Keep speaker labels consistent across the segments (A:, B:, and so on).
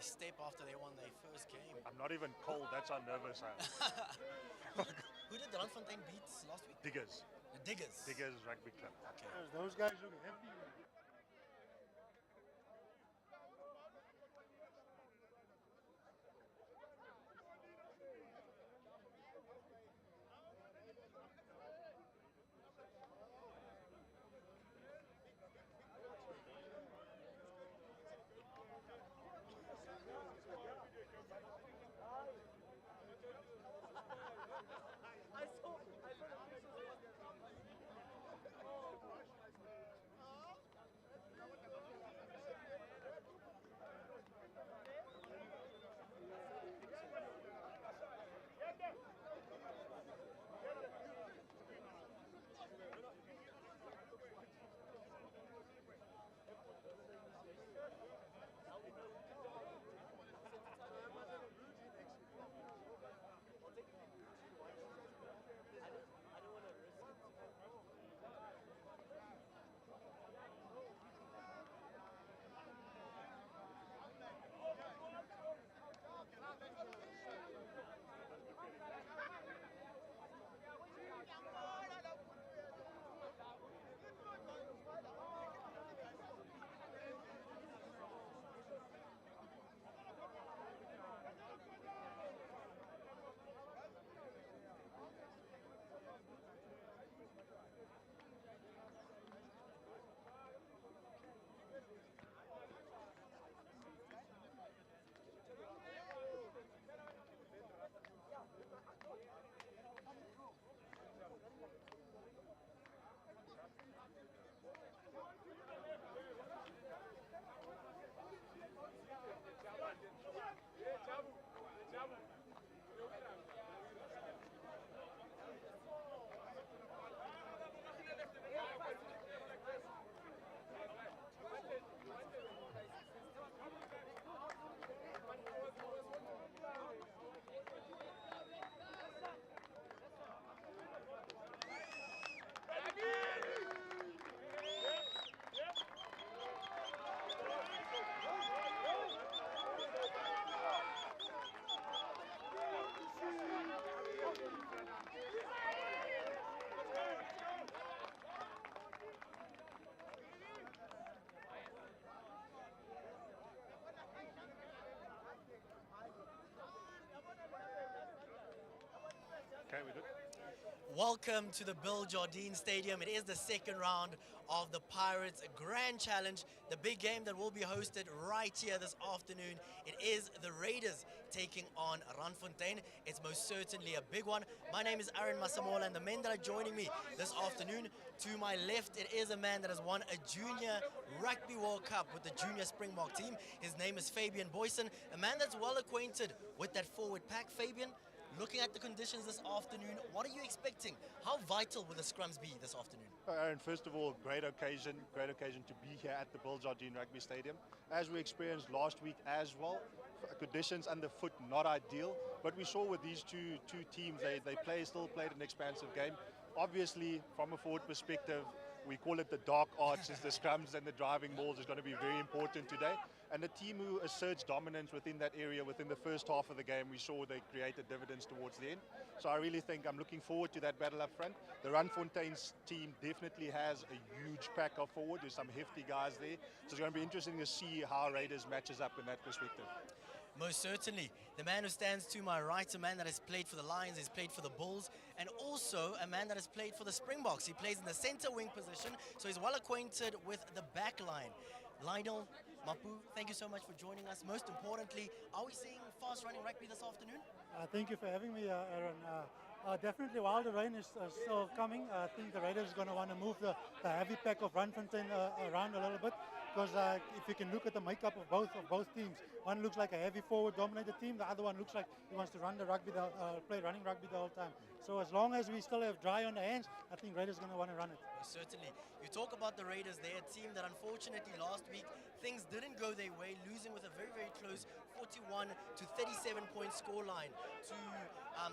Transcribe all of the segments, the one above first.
A: their step after they won their first game.
B: I'm not even cold, that's how nervous I am.
A: Who did the Randfontein beat last week?
B: Diggers.
A: The Diggers.
B: Diggers Rugby Club.
A: Okay.
C: Those guys look happy.
B: Okay, we good?
A: Welcome to the Bill Jardine Stadium. It is the second round of the Pirates Grand Challenge, the big game that will be hosted right here this afternoon. It is the Raiders taking on Randfontein. It's most certainly a big one. My name is Aaron Masemola, and the men that are joining me this afternoon, to my left, it is a man that has won a Junior Rugby World Cup with the Junior Springbok team. His name is Fabian Booysen, a man that's well acquainted with that forward pack. Fabian, looking at the conditions this afternoon, what are you expecting? How vital will the scrums be this afternoon?
B: Aaron, first of all, great occasion to be here at the Bill Jardine Rugby Stadium. As we experienced last week as well, conditions underfoot not ideal, but we saw with these two teams, they still played an expansive game. Obviously, from a forward perspective, we call it the dark arts, is the scrums and the driving balls is going to be very important today. And the team who asserts dominance within that area, within the first half of the game, we saw they created dividends towards the end. So I really think I'm looking forward to that battle up front. The Randfontein's team definitely has a huge pack of forward. There's some hefty guys there. So it's going to be interesting to see how Raiders matches up in that perspective.
A: Most certainly. The man who stands to my right, a man that has played for the Lions, has played for the Bulls, and also a man that has played for the Springboks. He plays in the center wing position, so he's well acquainted with the back line. Lionel Mapoe, thank you so much for joining us. Most importantly, are we seeing fast running rugby this afternoon?
C: Thank you for having me, Aaron. Definitely, while the rain is still coming, I think the Raiders are going to want to move the heavy pack of Randfontein around a little bit. Because if you can look at the makeup of both teams, one looks like a heavy forward-dominated team. The other one looks like he wants to run the rugby, play running rugby the whole time. So as long as we still have dry on the hands, I think Raiders are going to want to run it.
A: Certainly. You talk about the Raiders, they're a team that unfortunately last week things didn't go their way, losing with a very, very close 41 to 37 point scoreline to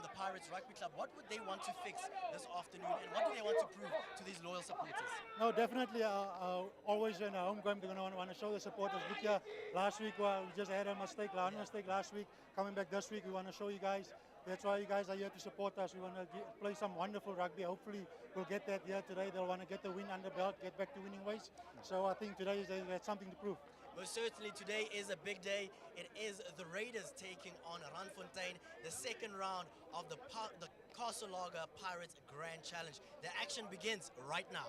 A: the Pirates Rugby Club. What would they want to fix this afternoon, and what do they want to prove to these loyal supporters?
C: No, definitely. Always in a home game, they're going to want to show the supporters. Look here, last week we just had a mistake, mistake last week. Coming back this week, we want to show you guys. That's why you guys are here to support us. We want to play some wonderful rugby. Hopefully, we'll get that here today. They'll want to get the win under belt, get back to winning ways. So I think today that's something to prove.
A: Most certainly today is a big day. It is the Raiders taking on Randfontein, the second round of the Castle Lager Pirates Grand Challenge. The action begins right now.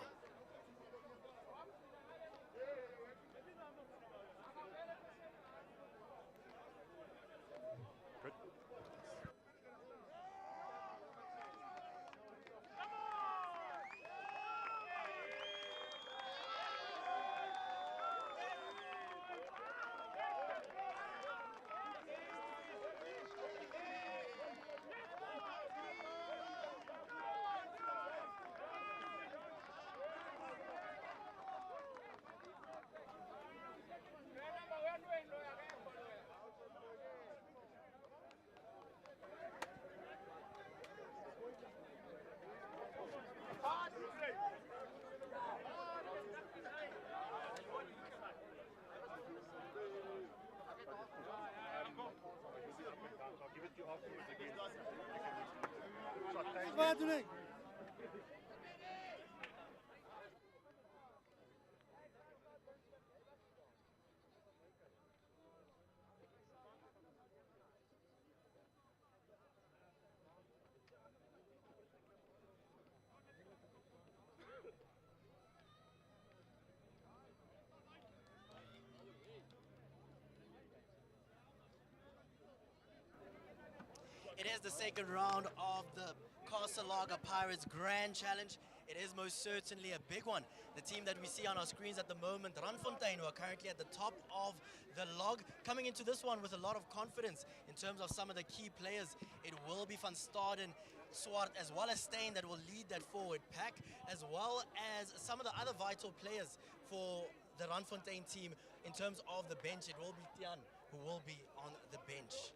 A: It is the second round of the Castle Lager Pirates Grand Challenge. It is most certainly a big one. The team that we see on our screens at the moment, Randfontein, who are currently at the top of the log, coming into this one with a lot of confidence in terms of some of the key players. It will be Van Staden, Swart, as well as Steyn that will lead that forward pack, as well as some of the other vital players for the Randfontein team. In terms of the bench, it will be Tian who will be on the bench.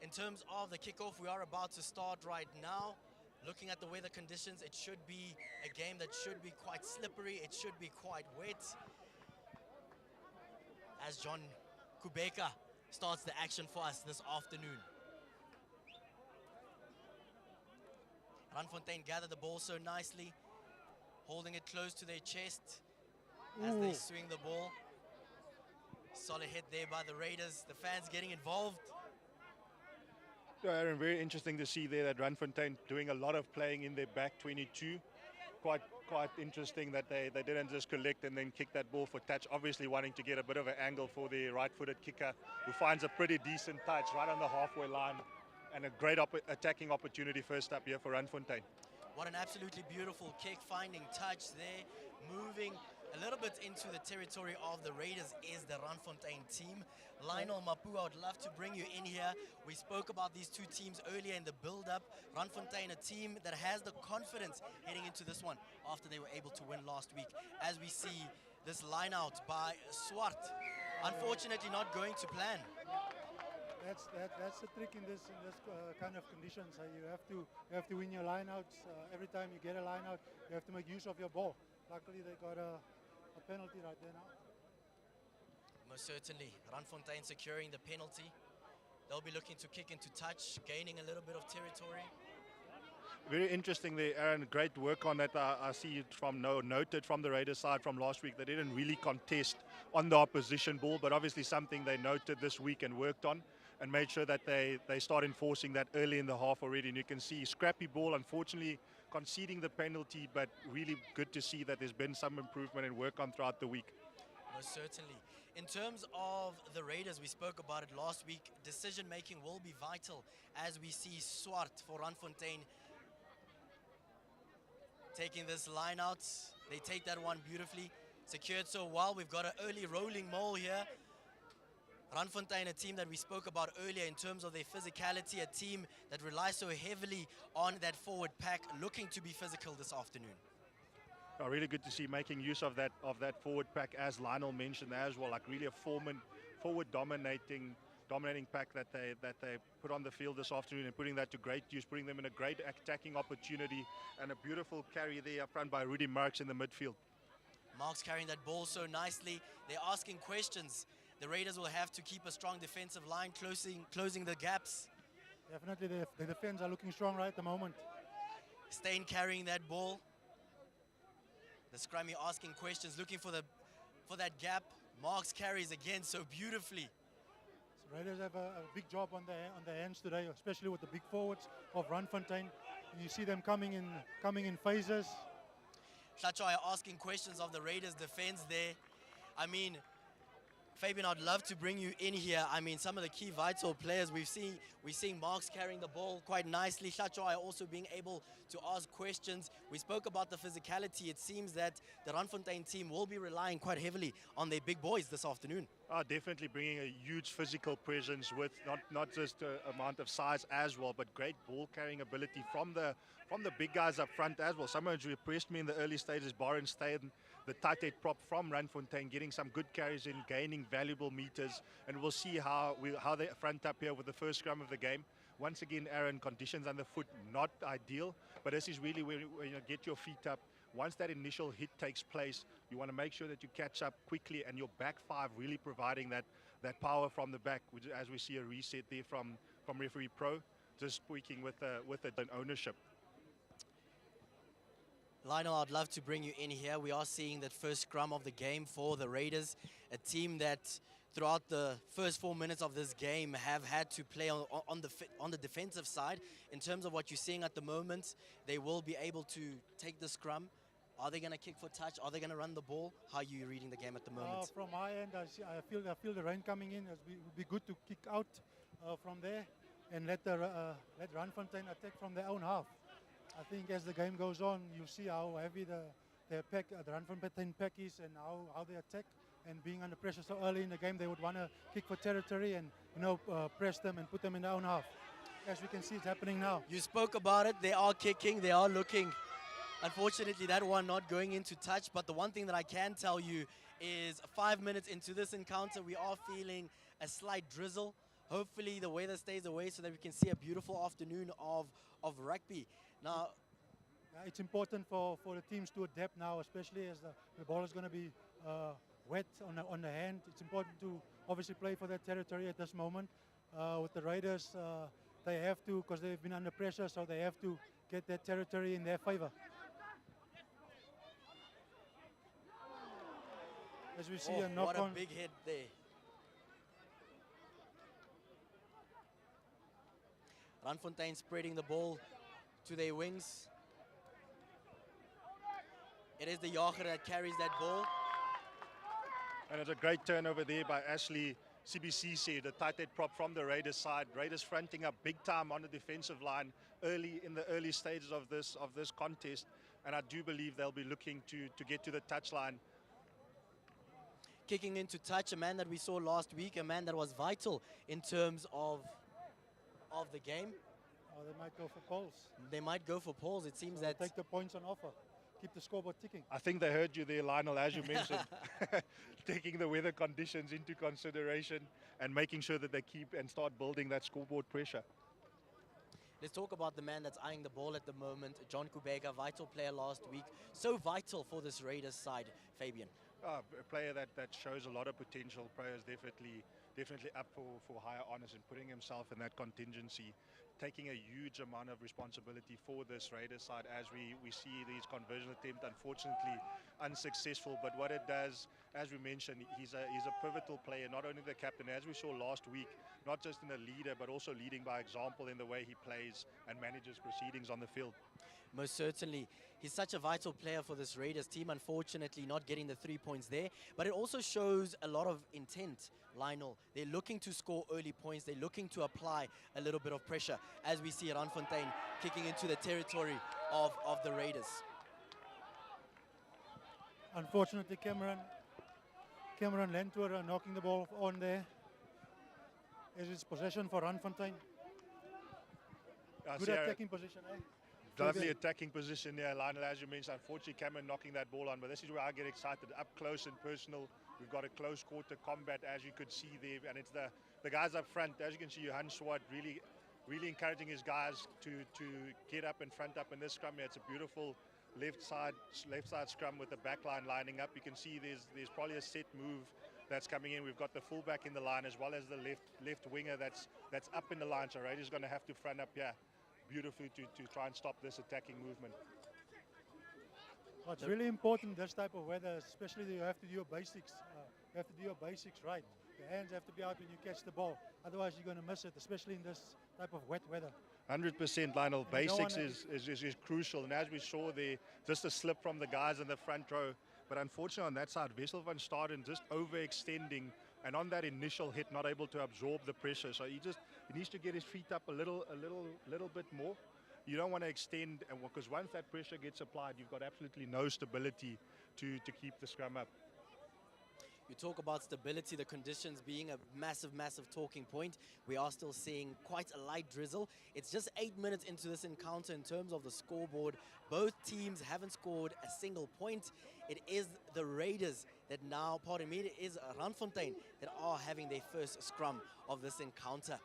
A: In terms of the kickoff, we are about to start right now. Looking at the weather conditions, it should be a game that should be quite slippery. It should be quite wet. As John Kubeka starts the action for us this afternoon. Randfontein gather the ball so nicely, holding it close to their chest as they swing the ball. Solid hit there by the Raiders. The fans getting involved.
B: Yeah, Aaron, very interesting to see there that Randfontein doing a lot of playing in their back 22. Quite interesting that they didn't just collect and then kick that ball for touch. Obviously wanting to get a bit of an angle for the right-footed kicker, who finds a pretty decent touch right on the halfway line, and a great attacking opportunity first up here for Randfontein.
A: What an absolutely beautiful kick, finding touch there, moving a little bit into the territory of the Raiders is the Randfontein team. Lionel Mapoe, I would love to bring you in here. We spoke about these two teams earlier in the build-up. Randfontein, a team that has the confidence heading into this one after they were able to win last week. As we see this line-out by Swart, unfortunately not going to plan.
C: That's the trick in this kind of conditions. You have to win your lineouts. Every time you get a lineout, you have to make use of your ball. Luckily, they got a penalty right there now.
A: Most certainly, Randfontein securing the penalty. They'll be looking to kick into touch, gaining a little bit of territory.
B: Very interesting there, Aaron. Great work on that. I see it noted from the Raiders side from last week. They didn't really contest on the opposition ball, but obviously something they noted this week and worked on, and made sure that they start enforcing that early in the half already. And you can see scrappy ball, unfortunately conceding the penalty, but really good to see that there's been some improvement and work on throughout the week.
A: Most certainly. In terms of the Raiders, we spoke about it last week. Decision making will be vital as we see Swart for Randfontein taking this line out. They take that one beautifully. Secured so well. We've got an early rolling maul here. Randfontein, a team that we spoke about earlier in terms of their physicality, a team that relies so heavily on that forward pack, looking to be physical this afternoon.
B: Really good to see making use of that forward pack, as Lionel mentioned as well. Like really a forward dominating pack that they put on the field this afternoon, and putting that to great use, putting them in a great attacking opportunity, and a beautiful carry there up front by Rudy Marks in the midfield.
A: Marks carrying that ball so nicely. They're asking questions. The Raiders will have to keep a strong defensive line, closing the gaps.
C: Definitely, the defense are looking strong right at the moment.
A: Steyn carrying that ball. The scrummy asking questions, looking for that gap. Marks carries again so beautifully.
C: So Raiders have a big job on their hands today, especially with the big forwards of Randfontein. You see them coming in phases.
A: Hlatswa asking questions of the Raiders defense there. I mean, Fabian, I'd love to bring you in here. I mean, some of the key vital players we're seeing Marks carrying the ball quite nicely. Hlatswa also being able to ask questions. We spoke about the physicality. It seems that the Randfontein team will be relying quite heavily on their big boys this afternoon.
B: Definitely bringing a huge physical presence with not just amount of size as well, but great ball carrying ability from the big guys up front as well. Someone who impressed me in the early stages, Byron Steyn, the tight end prop from Randfontein, getting some good carries in, gaining valuable meters, and we'll see how they front up here with the first scrum of the game. Once again, Aaron, conditions underfoot not ideal, but this is really where you get your feet up. Once that initial hit takes place, you want to make sure that you catch up quickly, and your back five really providing that power from the back, which, as we see a reset there from referee Pro, just speaking with an ownership.
A: Lionel, I'd love to bring you in here. We are seeing that first scrum of the game for the Raiders, a team that throughout the first 4 minutes of this game have had to play on the defensive side. In terms of what you're seeing at the moment, they will be able to take the scrum. Are they going to kick for touch? Are they going to run the ball? How are you reading the game at the moment?
C: From my end, I feel the rain coming in. It would be good to kick out from there and let Randfontein attack from their own half. I think as the game goes on, you see how heavy the Randfontein pack is, and how they attack. And being under pressure so early in the game, they would want to kick for territory and press them and put them in their own half. As we can see, it's happening now.
A: You spoke about it. They are kicking. They are looking. Unfortunately, that one not going into touch. But the one thing that I can tell you is 5 minutes into this encounter, we are feeling a slight drizzle. Hopefully, the weather stays away so that we can see a beautiful afternoon of rugby. Now,
C: it's important for the teams to adapt now, especially as the ball is going to be wet on the hand. It's important to obviously play for that territory at this moment. With the Raiders, they have to, because they've been under pressure, so they have to get that territory in their favor. As we see a knock on.
A: What a big hit there. Randfontein spreading the ball to their wings. It is the Jager that carries that ball.
B: And it's a great turnover there by Ashley CBC, the tight end prop from the Raiders side. Raiders fronting up big time on the defensive line in the early stages of this contest. And I do believe they'll be looking to get to the touchline.
A: Kicking into touch, a man that we saw last week, a man that was vital in terms of the game.
C: Oh, they might go for poles.
A: They might go for poles. It seems that
C: take the points on offer. Keep the scoreboard ticking.
B: I think they heard you there, Lionel, as you mentioned. Taking the weather conditions into consideration and making sure that they keep and start building that scoreboard pressure.
A: Let's talk about the man that's eyeing the ball at the moment, John Kubega, vital player last week. So vital for this Raiders side, Fabian.
B: A player that shows a lot of potential. Players definitely up for higher honors and putting himself in that contingency, taking a huge amount of responsibility for this Raiders side as we see these conversion attempts, unfortunately unsuccessful. But what it does, as we mentioned, he's a pivotal player, not only the captain, as we saw last week, not just in a leader, but also leading by example in the way he plays and manages proceedings on the field.
A: Most certainly. He's such a vital player for this Raiders team, unfortunately not getting the 3 points there. But it also shows a lot of intent, Lionel. They're looking to score early points. They're looking to apply a little bit of pressure, as we see Randfontein kicking into the territory of the Raiders.
C: Unfortunately, Cameron Lentour knocking the ball on there. As it's possession for Randfontein. Good attacking position, eh?
B: Lovely attacking position there, Lionel, as you mentioned. Unfortunately, Cameron knocking that ball on, but this is where I get excited. Up close and personal. We've got a close quarter combat, as you could see there, and it's the guys up front. As you can see, Johan Swart really encouraging his guys to get up and front up in this scrum here. It's a beautiful left side scrum with the back line lining up. You can see there's probably a set move that's coming in. We've got the fullback in the line as well as the left winger that's up in the line. So Raiders going to have to front up here beautifully to try and stop this attacking movement.
C: Well, it's really important this type of weather, especially that you have to do your basics. You have to do your basics right. Your hands have to be out when you catch the ball. Otherwise, you're going to miss it, especially in this type of wet weather.
B: 100%, Lionel. Basics is crucial. And as we saw there, just a slip from the guys in the front row. But unfortunately, on that side, Wessel van Staden just overextending. And on that initial hit, not able to absorb the pressure. So he needs to get his feet up a little bit more. You don't want to extend, because once that pressure gets applied, you've got absolutely no stability to keep the scrum up.
A: You talk about stability, the conditions being a massive talking point. We are still seeing quite a light drizzle. It's just 8 minutes into this encounter in terms of the scoreboard. Both teams haven't scored a single point. It is the Raiders that now, pardon me, it is Randfontein that are having their first scrum of this encounter.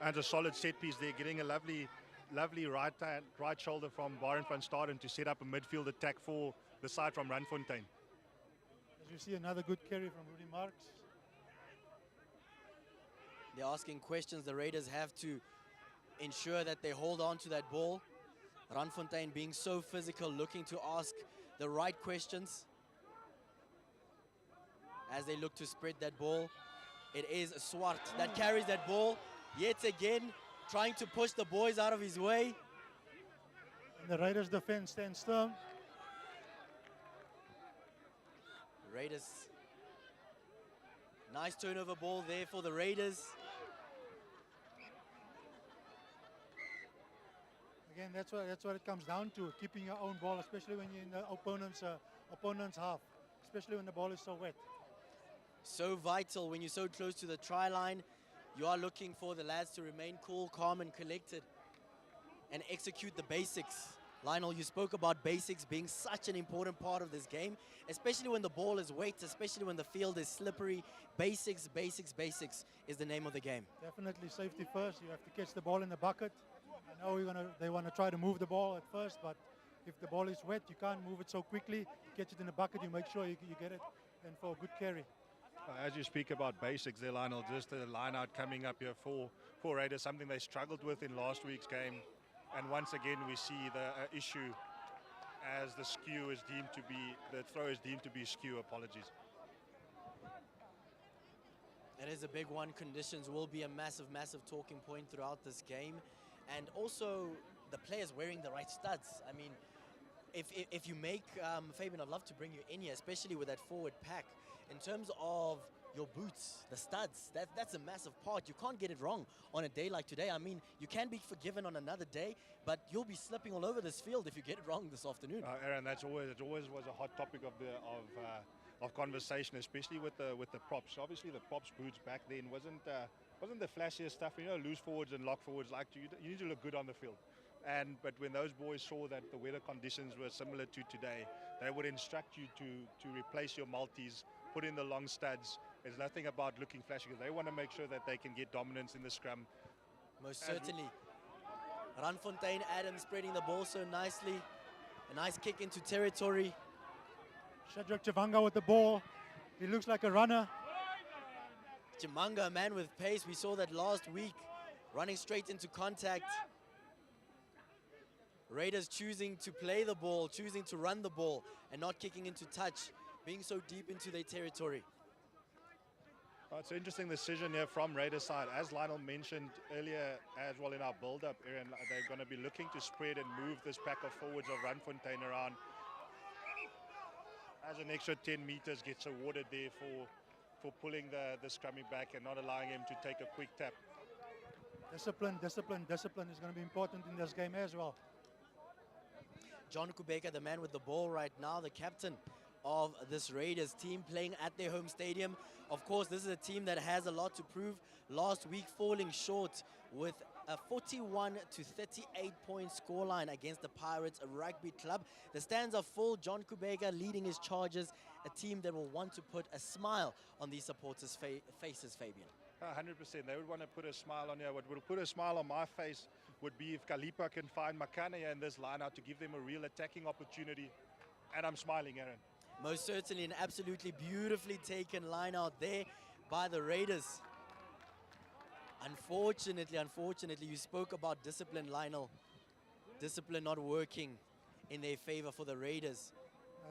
B: And a solid set piece there, getting a lovely right shoulder from Aaron van Staden to set up a midfield attack for the side from Randfontein.
C: As you see, another good carry from Rudy Marks.
A: They're asking questions. The Raiders have to ensure that they hold on to that ball. Randfontein being so physical, looking to ask the right questions as they look to spread that ball. It is Swart that carries that ball. Yet again, trying to push the boys out of his way.
C: And the Raiders defense stands firm.
A: Raiders. Nice turnover ball there for the Raiders.
C: Again, that's what it comes down to, keeping your own ball, especially when you're in the opponent's half, especially when the ball is so wet.
A: So vital when you're so close to the try line. You are looking for the lads to remain cool, calm and collected and execute the basics. Lionel, you spoke about basics being such an important part of this game, especially when the ball is wet, especially when the field is slippery. Basics is the name of the game.
C: Definitely safety first. You have to catch the ball in the bucket. I know they want to try to move the ball at first, but if the ball is wet, you can't move it so quickly. You catch it in the bucket, you make sure you get it, and for a good carry.
B: As you speak about basics there, Lionel, just the line out coming up here for Raiders, something they struggled with in last week's game. And once again, we see the issue as the throw is deemed to be skew. Apologies.
A: It is a big one. Conditions will be a massive talking point throughout this game. And also the players wearing the right studs. I mean, if you make, Fabian, I'd love to bring you in here, especially with that forward pack. In terms of your boots, the studs, that's a massive part. You can't get it wrong on a day like today. I mean, you can be forgiven on another day, but you'll be slipping all over this field if you get it wrong this afternoon.
B: Aaron, it always was a hot topic of conversation, especially with the props. Obviously, the props boots back then wasn't the flashiest stuff. You know, loose forwards and lock forwards, you need to look good on the field. But when those boys saw that the weather conditions were similar to today, they would instruct you to replace your multis, put in the long studs. There's nothing about looking flashy, because they want to make sure that they can get dominance in the scrum.
A: Most certainly. Randfontein, Adam spreading the ball so nicely. A nice kick into territory.
C: Shadrach Chavanga with the ball. He looks like a runner.
A: Chimanga, a man with pace. We saw that last week, running straight into contact. Raiders choosing to play the ball, choosing to run the ball, and not kicking into touch, being so deep into their territory.
B: It's an interesting decision here from Raiders side. As Lionel mentioned earlier as well in our build-up, Aaron, they're going to be looking to spread and move this pack of forwards of Randfontein around. As an extra 10 meters gets awarded there for pulling the scrumming back and not allowing him to take a quick tap.
C: Discipline is going to be important in this game as well.
A: John Kubeka, the man with the ball right now, the captain of this Raiders team playing at their home stadium. Of course, this is a team that has a lot to prove. Last week falling short with a 41 to 38 point scoreline against the Pirates Rugby Club. The stands are full. John Kubega leading his Chargers, a team that will want to put a smile on these supporters' faces, Fabian.
B: 100%. They would want to put a smile on here. What would put a smile on my face would be if Kalipa can find Makane in this line out to give them a real attacking opportunity. And I'm smiling, Aaron.
A: Most certainly an absolutely beautifully taken line out there by the Raiders. Unfortunately, you spoke about discipline, Lionel. Discipline not working in their favor for the Raiders.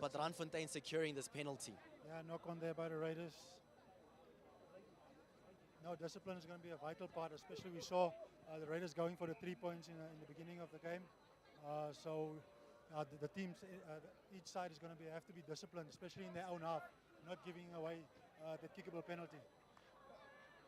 A: But Randfontein securing this penalty.
C: Yeah, knock on there by the Raiders. No, discipline is going to be a vital part, especially we saw the Raiders going for the 3 points in the beginning of the game. The teams, each side is going to have to be disciplined, especially in their own half, not giving away the kickable penalty.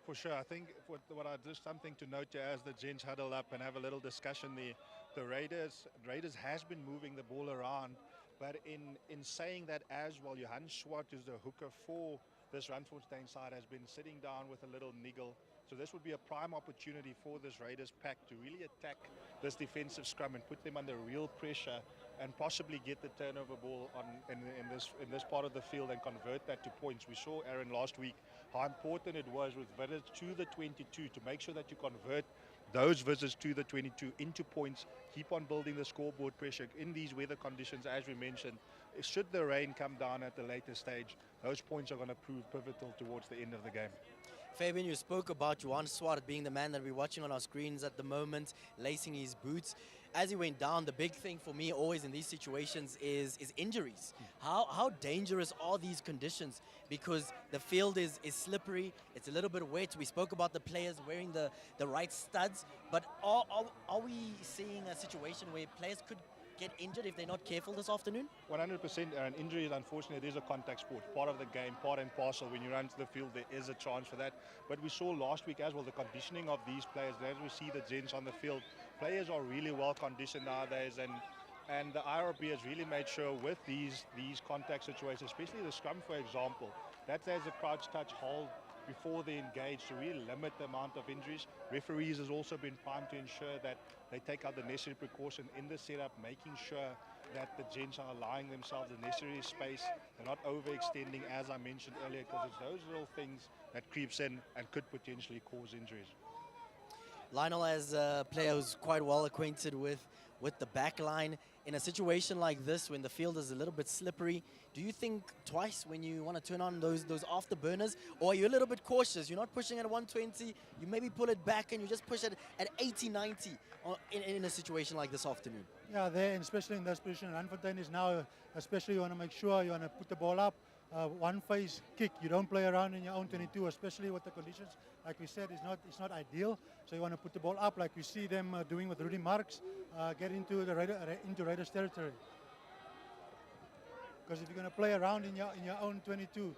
B: For sure, I think what I just something to note here as the gents huddle up and have a little discussion there. The Raiders has been moving the ball around, but in saying that as well, Johan Swart is the hooker for this Randfontein side, has been sitting down with a little niggle. So this would be a prime opportunity for this Raiders pack to really attack this defensive scrum and put them under real pressure and possibly get the turnover ball in this part of the field and convert that to points. We saw, Aaron, last week how important it was with visits to the 22 to make sure that you convert those visits to the 22 into points, keep on building the scoreboard pressure in these weather conditions, as we mentioned. Should the rain come down at the later stage, those points are going to prove pivotal towards the end of the game.
A: Fabian, you spoke about Johan Swart being the man that we're watching on our screens at the moment, lacing his boots. As he went down, the big thing for me always in these situations is injuries. How dangerous are these conditions? Because the field is slippery, it's a little bit wet. We spoke about the players wearing the right studs, but are we seeing a situation where players could get injured if they're not careful this afternoon?
B: 100%. An injury is unfortunate. It is a contact sport, part of the game, part and parcel. When you run to the field, there is a chance for that. But we saw last week as well the conditioning of these players. As we see the gents on the field, players are really well conditioned nowadays, and the IRB has really made sure with these contact situations, especially the scrum, for example, that there's a crouch, touch, hold before they engage to really limit the amount of injuries. Referees has also been primed to ensure that they take out the necessary precaution in the setup, making sure that the gents are allowing themselves the necessary space. They're not overextending, as I mentioned earlier, because it's those little things that creeps in and could potentially cause injuries.
A: Lionel, as a player who's quite well acquainted with the back line, in a situation like this, when the field is a little bit slippery, do you think twice when you want to turn on those afterburners, or are you a little bit cautious? You're not pushing at 120, you maybe pull it back and you just push it at 80, 90 in a situation like this afternoon?
C: Yeah, there, and especially in this position, Randfontein is now, especially you want to make sure you want to put the ball up, one phase kick. You don't play around in your own 22, especially with the conditions. Like we said, it's not ideal. So you want to put the ball up, like we see them doing with Rudy Marks, get into Raiders territory. Because if you're going to play around in your own 22,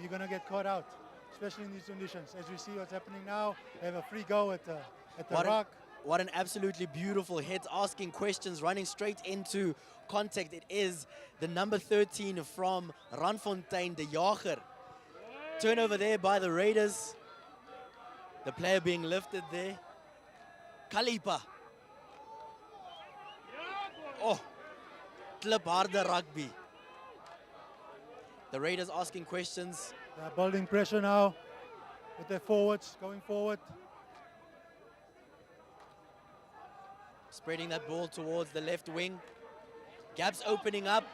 C: you're going to get caught out, especially in these conditions. As we see what's happening now, they have a free go at the rock.
A: What an absolutely beautiful hit, asking questions, running straight into contact. It is the number 13 from Randfontein, the Jager. Turnover there by the Raiders. The player being lifted there. Kalipa. Oh, Club Harder Rugby. The Raiders asking questions.
C: They're building pressure now with their forwards, going forward.
A: Spreading that ball towards the left wing. Gaps opening up.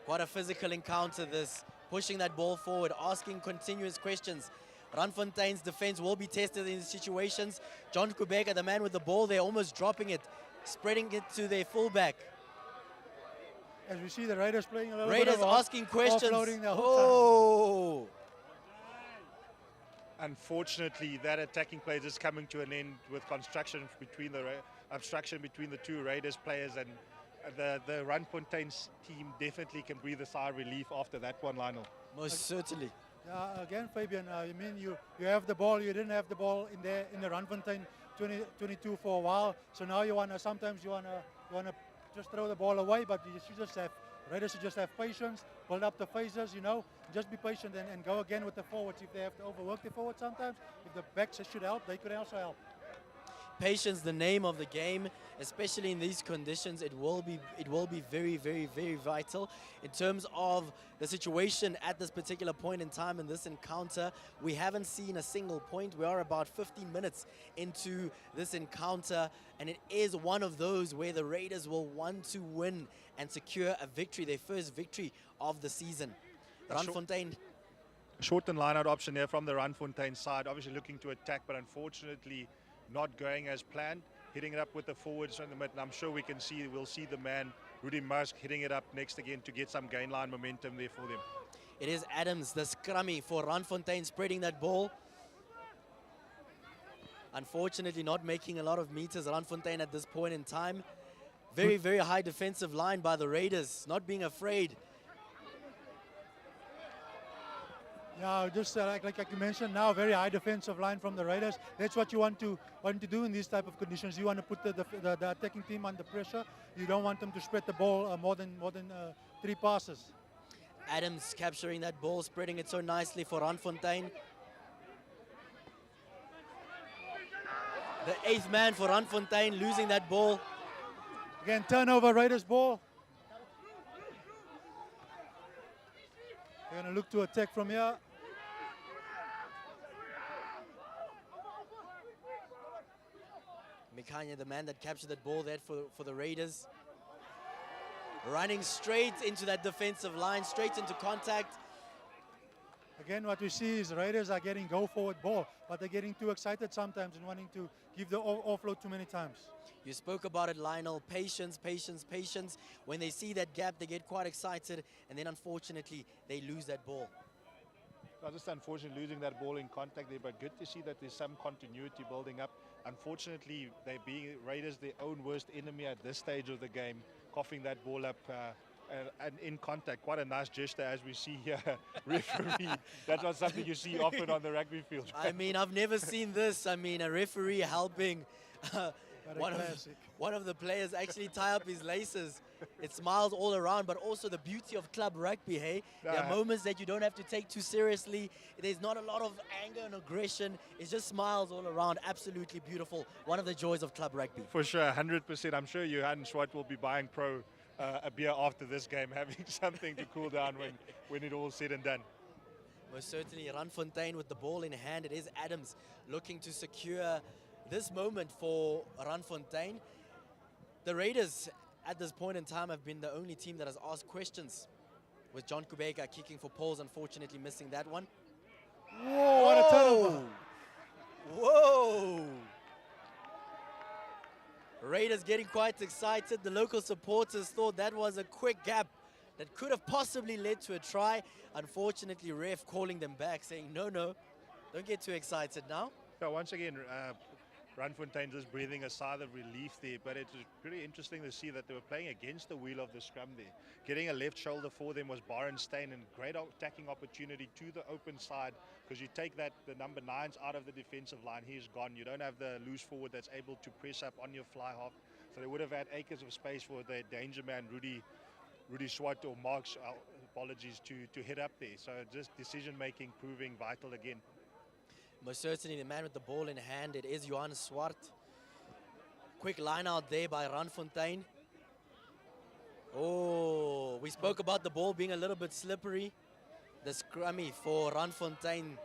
A: Quite a physical encounter this. Pushing that ball forward, asking continuous questions. Randfontein's defense will be tested in these situations. John Kubeka, the man with the ball there, almost dropping it. Spreading it to their fullback.
C: As we see the Raiders playing a little
A: Raiders
C: bit of
A: asking questions.
C: Oh!
B: Unfortunately, that attacking play is coming to an end with obstruction between the two Raiders players, and the Randfontein team definitely can breathe a sigh of relief after that one, Lionel.
A: Most certainly.
C: Yeah, again, Fabian, you mean you have the ball, you didn't have the ball in the Randfontein 22 for a while, so now sometimes you want to just throw the ball away, but Raiders should just have patience, build up the phases, just be patient and go again with the forwards. If they have to overwork the forwards sometimes, if the backs should help, they could also help.
A: Patience, the name of the game, especially in these conditions. It will be very, very, very vital in terms of the situation at this particular point in time in this encounter. We haven't seen a single point. We are about 15 minutes into this encounter, and it is one of those where the Raiders will want to win and secure a victory, their first victory of the season. Randfontein.
B: Short and line out option here from the Randfontein side, obviously looking to attack, but unfortunately not going as planned, hitting it up with the forwards in the mid, and I'm sure we'll see the man, Rudy Musk, hitting it up next again to get some gain line momentum there for them.
A: It is Adams, the scrummy for Randfontein, spreading that ball. Unfortunately not making a lot of meters, Randfontein at this point in time. Very, very high defensive line by the Raiders, not being afraid.
C: Yeah, just like you mentioned now, very high defensive line from the Raiders. That's what you want to do in these type of conditions. You want to put the attacking team under pressure. You don't want them to spread the ball more than 3 passes.
A: Adams capturing that ball, spreading it so nicely for Randfontein. The 8th man for Randfontein, losing that ball.
C: Again, turnover, Raiders ball. They're going to look to attack from here.
A: Mikanya, the man that captured that ball there for the Raiders. Running straight into that defensive line, straight into contact.
C: Again, what we see is Raiders are getting go-forward ball, but they're getting too excited sometimes and wanting to give the offload too many times.
A: You spoke about it, Lionel. Patience, patience, patience. When they see that gap, they get quite excited, and then unfortunately, they lose that ball.
B: Well, just unfortunately losing that ball in contact there, but good to see that there's some continuity building up. Unfortunately, they being Raiders their own worst enemy at this stage of the game, coughing that ball up and in contact. Quite a nice gesture as we see here, referee. That's not something you see often on the rugby field.
A: I mean, I've never seen this. I mean, a referee helping one of the players actually tie up his laces. It smiles all around, but also the beauty of club rugby, hey? There are moments that you don't have to take too seriously. There's not a lot of anger and aggression. It's just smiles all around. Absolutely beautiful. One of the joys of club rugby.
B: For sure, 100%. I'm sure Johan Swart will be buying Pro a beer after this game, having something to cool down when it all said and done.
A: Most certainly, Randfontein with the ball in hand. It is Adams looking to secure this moment for Randfontein. The Raiders at this point in time have been the only team that has asked questions, with John Kubeka kicking for poles, unfortunately missing that one.
C: Whoa, what a turnover.
A: Whoa! Raiders getting quite excited. The local supporters thought that was a quick gap that could have possibly led to a try. Unfortunately, ref calling them back, saying, no, don't get too excited now.
B: So once again, Randfontein just breathing a sigh of relief there, but it was pretty interesting to see that they were playing against the wheel of the scrum there. Getting a left shoulder for them was Stein, and great attacking opportunity to the open side, because you take the number 9s out of the defensive line, he's gone. You don't have the loose forward that's able to press up on your fly half, so they would have had acres of space for their danger man, Rudy Swart or Mark's, apologies, to hit up there. So just decision making proving vital again.
A: Most certainly the man with the ball in hand, it is Johan Swart. Quick line out there by Randfontein. Oh, we spoke about the ball being a little bit slippery. The scrummy for Randfontein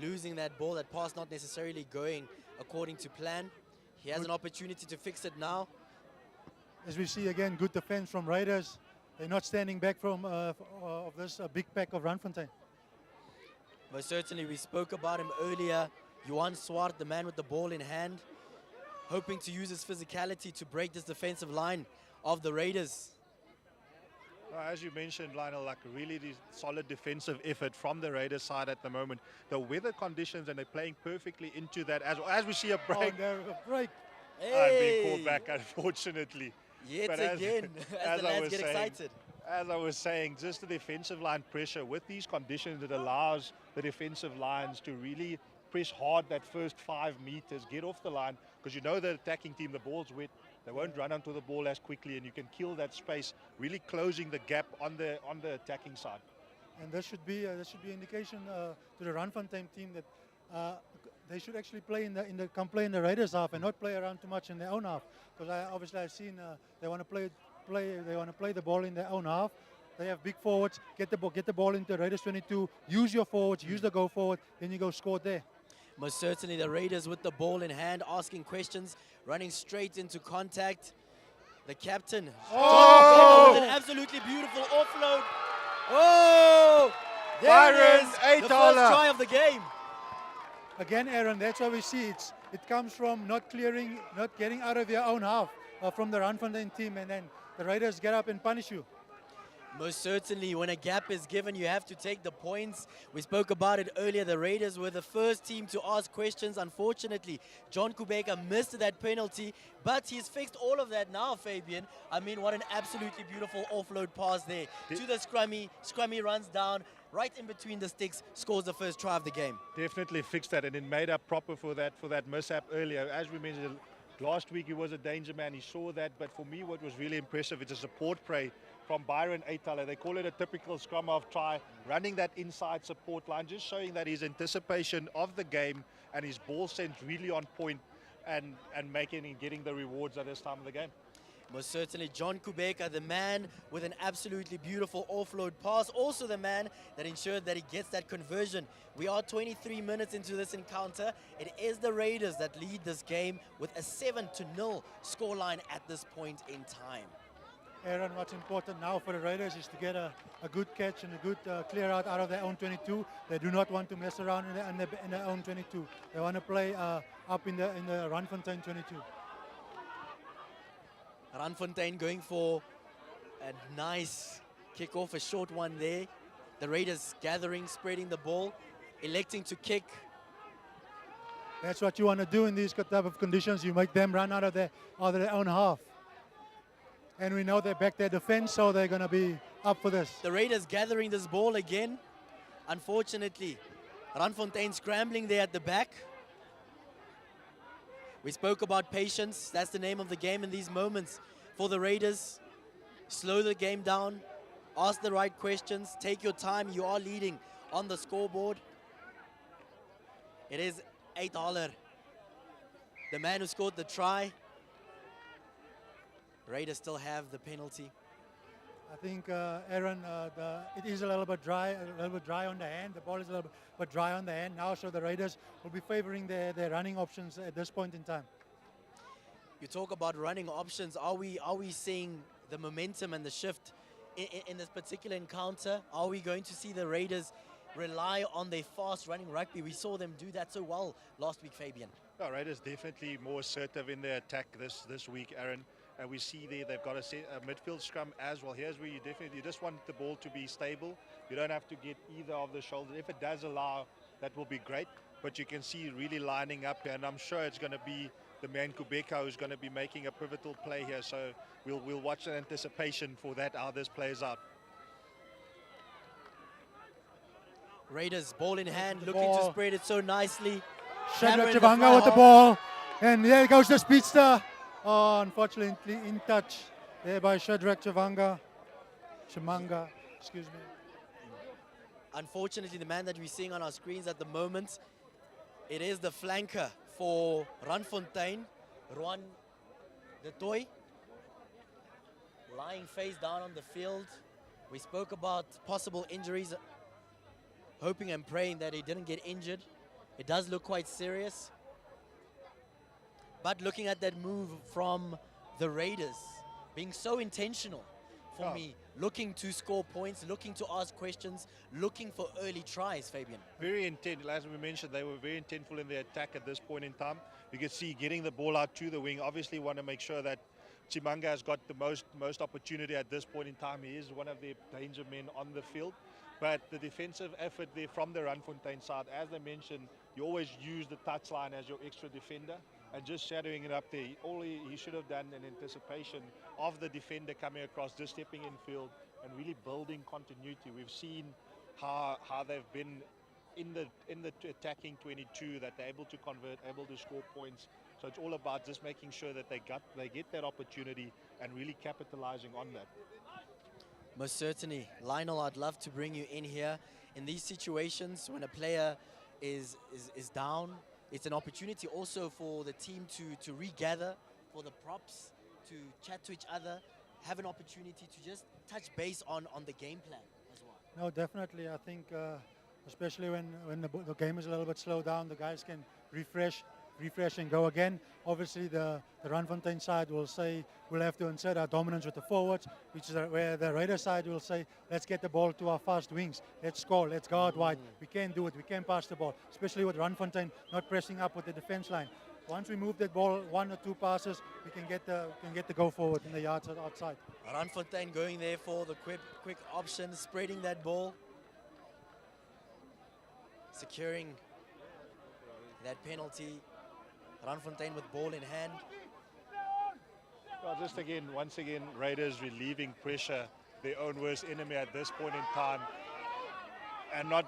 A: losing that ball, that pass not necessarily going according to plan. He has an opportunity to fix it now.
C: As we see again, good defense from Raiders. They're not standing back from of this big pack of Randfontein.
A: Most certainly, we spoke about him earlier. Johan Swart, the man with the ball in hand, hoping to use his physicality to break this defensive line of the Raiders.
B: As you mentioned, Lionel, like really solid defensive effort from the Raiders side at the moment. The weather conditions, and they're playing perfectly into that. As we see a break.
C: Oh, there's a break.
A: Hey.
B: Being called back, unfortunately.
A: Yet again, as the lads get excited.
B: As I was saying, just the defensive line pressure. With these conditions, it allows the defensive lines to really press hard that first 5 meters, get off the line, because you know the attacking team, the ball's wet, They won't run onto the ball as quickly, and you can kill that space, really closing the gap on the attacking side.
C: And there should be indication to the Randfontein team that they should actually play come play in the Raiders half and not play around too much in their own half. Because obviously I've seen they want to play the ball in their own half. They have big forwards. Get the ball into Raiders 22. Use your forwards. Use the go forward. Then you go score there.
A: Most certainly the Raiders with the ball in hand, asking questions, running straight into contact. The captain, with an absolutely beautiful offload. Oh! There
B: Byron,
A: it is, the first try of the game.
C: Again, Aaron, that's what we see. It comes from not getting out of your own half from the Randfontein team, and then the Raiders get up and punish you.
A: Most certainly, when a gap is given, you have to take the points. We spoke about it earlier. The Raiders were the first team to ask questions. Unfortunately, John Kubeka missed that penalty, but he's fixed all of that now, Fabian. I mean, what an absolutely beautiful offload pass there to the scrummy. Scrummy runs down, right in between the sticks, scores the first try of the game.
B: Definitely fixed that, and it made up proper for that mishap earlier. As we mentioned, last week he was a danger man. He saw that, but for me, what was really impressive, it's a support play from Byron Eitala. They call it a typical scrum half try, running that inside support line, just showing that his anticipation of the game and his ball sense really on point, and making and getting the rewards at this time of the game.
A: Most certainly, John Kubeka, the man with an absolutely beautiful offload pass, also the man that ensured that he gets that conversion. We are 23 minutes into this encounter. It is the Raiders that lead this game with a 7-0 scoreline at this point in time.
C: Aaron, what's important now for the Raiders is to get a good catch and a good clear out of their own 22. They do not want to mess around in their own 22. They want to play up in the Randfontein 22.
A: Randfontein going for a nice kickoff, a short one there. The Raiders gathering, spreading the ball, electing to kick.
C: That's what you want to do in these type of conditions. You make them run out of their own half. And we know they back their defense, so they're going to be up for this.
A: The Raiders gathering this ball again. Unfortunately, Randfontein scrambling there at the back. We spoke about patience. That's the name of the game in these moments for the Raiders. Slow the game down. Ask the right questions. Take your time. You are leading on the scoreboard. It is $8. The man who scored the try. Raiders still have the penalty.
C: I think, Aaron, it is a little bit dry on the hand. The ball is a little bit dry on the hand now, so the Raiders will be favoring their running options at this point in time.
A: You talk about running options. Are we seeing the momentum and the shift in this particular encounter? Are we going to see the Raiders rely on their fast running rugby? We saw them do that so well last week, Fabian.
B: No, Raiders definitely more assertive in their attack this week, Aaron. And we see there they've got a midfield scrum as well. Here's where you just want the ball to be stable. You don't have to get either of the shoulders. If it does allow, that will be great. But you can see really lining up here, and I'm sure it's going to be the man Kubeka who's going to be making a pivotal play here. So we'll watch in anticipation for that, how this plays out.
A: Raiders ball in hand, looking to spread it so nicely.
C: Shadrach Chavanga with the ball, and there goes the speedster. Oh, unfortunately in touch there by Shadrach Chavanga. Excuse me.
A: Unfortunately, the man that we're seeing on our screens at the moment, it is the flanker for Randfontein, Ruan de Toy, lying face down on the field. We spoke about possible injuries, hoping and praying that he didn't get injured. It does look quite serious. But looking at that move from the Raiders, being so intentional for me, looking to score points, looking to ask questions, looking for early tries, Fabian.
B: Very intent, as we mentioned, they were very intentful in their attack at this point in time. You can see getting the ball out to the wing. Obviously want to make sure that Chimanga has got the most opportunity at this point in time. He is one of their danger men on the field. But the defensive effort there from the Randfontein side, as I mentioned, you always use the touchline as your extra defender. And just shadowing it up there, all he should have done in anticipation of the defender coming across, just stepping in field and really building continuity. We've seen how they've been in the attacking 22, that they're able to convert, able to score points So it's all about just making sure that they get that opportunity and really capitalizing on that.
A: Most certainly. Lionel, I'd love to bring you in here. In these situations, when a player is down, it's an opportunity also for the team to regather, for the props to chat to each other, have an opportunity to just touch base on the game plan as well.
C: No, definitely. I think, especially when the game is a little bit slowed down, the guys can refresh and go again. Obviously, the Randfontein side will say we'll have to insert our dominance with the forwards, which is where the Raiders side will say, let's get the ball to our fast wings. Let's score. Let's go out wide. We can do it. We can pass the ball, especially with Randfontein not pressing up with the defense line. Once we move that ball 1 or 2 passes, we can get the go forward in the yards outside.
A: Randfontein going there for the quick option, spreading that ball, securing that penalty. Randfontein with ball in hand.
B: Well, just again, once again, Raiders relieving pressure, their own worst enemy at this point in time, and not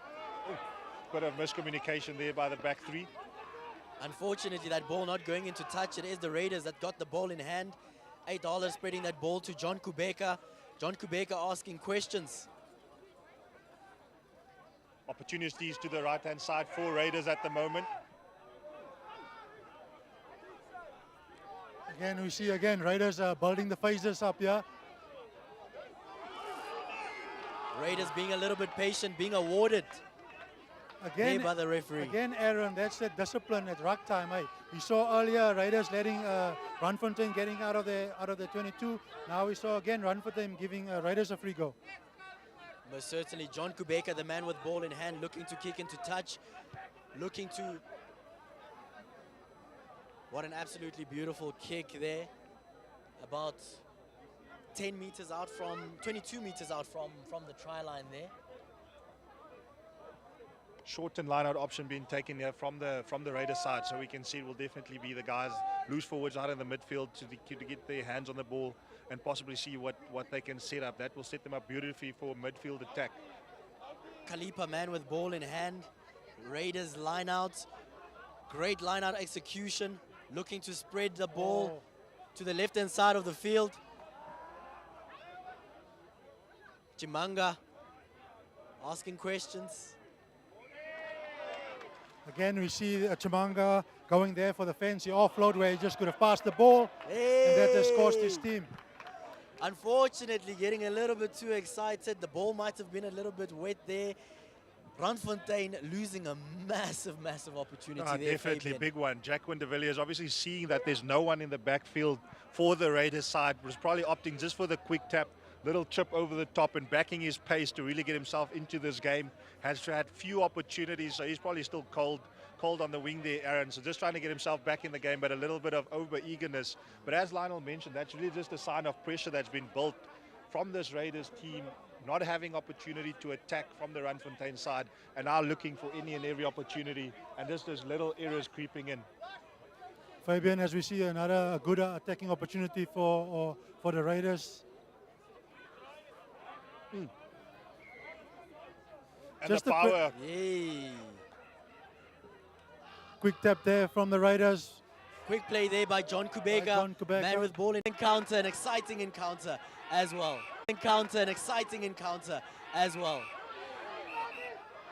B: bit of miscommunication there by the back three.
A: Unfortunately, that ball not going into touch. It is the Raiders that got the ball in hand. $8 spreading that ball to John Kubeka. John Kubeka asking questions.
B: Opportunities to the right-hand side for Raiders at the moment.
C: Again, we see Raiders are building the phases up here.
A: Raiders being a little bit patient, being awarded
C: again
A: by the referee.
C: Again, Aaron, that's the discipline at ruck time. Eh? We saw earlier Raiders letting Randfontein getting out of the 22. Now we saw again Randfontein giving Raiders a free go.
A: Most certainly, John Kubeka, the man with ball in hand, looking to kick into touch, looking to... What an absolutely beautiful kick there. About 10 meters out from, 22 meters out from the try line there.
B: Short and line-out option being taken here from the Raiders side, so we can see it will definitely be the guys loose forwards out in the midfield to get their hands on the ball and possibly see what they can set up. That will set them up beautifully for midfield attack.
A: Kalipa, man with ball in hand. Raiders line out. Great line-out execution. Looking to spread the ball to the left-hand side of the field. Chimanga asking questions.
C: Again, we see Chimanga going there for the fancy offload where he just could have passed the ball.
A: Hey.
C: And that has cost his team.
A: Unfortunately, getting a little bit too excited. The ball might have been a little bit wet there. Randfontein losing a massive opportunity there.
B: Definitely
A: Fabian.
B: big one. Jacqueline de Villiers obviously seeing that there's no one in the backfield for the Raiders side, was probably opting just for the quick tap, little chip over the top and backing his pace to really get himself into this game. Has had few opportunities, so he's probably still cold on the wing there, Aaron. So just trying to get himself back in the game, but a little bit of over-eagerness. But as Lionel mentioned, that's really just a sign of pressure that's been built from this Raiders team, not having opportunity to attack from the Randfontein side, and now looking for any and every opportunity, and just those little errors creeping in.
C: Fabian, as we see another good attacking opportunity for the Raiders.
B: And
C: just
B: the power.
A: Yay.
C: Quick tap there from the Raiders.
A: Quick play there by John Kubeka. Man with ball in encounter, an exciting encounter as well. An exciting encounter as well.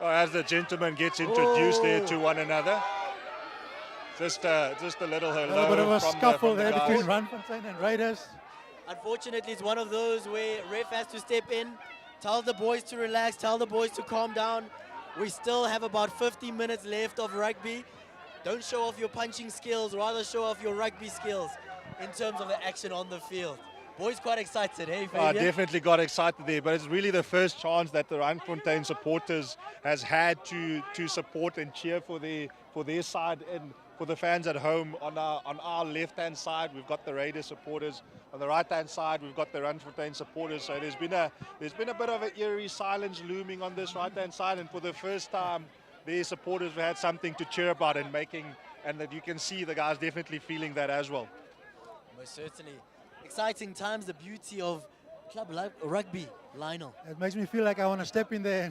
B: As the gentleman gets introduced there to one another. Just a little hello.
C: A bit of a
B: from
C: scuffle
B: the
C: there
B: guys.
C: between Randfontein and Raiders.
A: Unfortunately, it's one of those where ref has to step in, tell the boys to relax, tell the boys to calm down. We still have about 50 minutes left of rugby. Don't show off your punching skills, rather show off your rugby skills in terms of the action on the field. Boys quite excited, hey Fabian?
B: Definitely got excited there, but it's really the first chance that the Randfontein supporters has had to support and cheer for their side. And for the fans at home, on our left-hand side, we've got the Raiders supporters. On the right-hand side, we've got the Randfontein supporters. So there's been a bit of an eerie silence looming on this right-hand side, and for the first time, their supporters have had something to cheer about and that you can see the guys definitely feeling that as well.
A: Most certainly. Exciting times, the beauty of club rugby, Lionel.
C: It makes me feel like I want to step in there.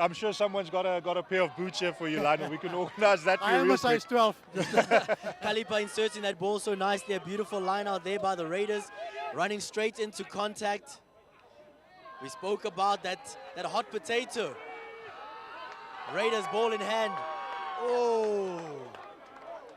B: I'm sure someone's got a pair of boots here for you, Lionel. We can organize that for
C: I
B: you
C: am
B: real
C: a size
B: quick.
C: 12.
A: Kalipa inserting that ball so nicely. A beautiful line out there by the Raiders. Running straight into contact. We spoke about that hot potato. Raiders ball in hand. Oh.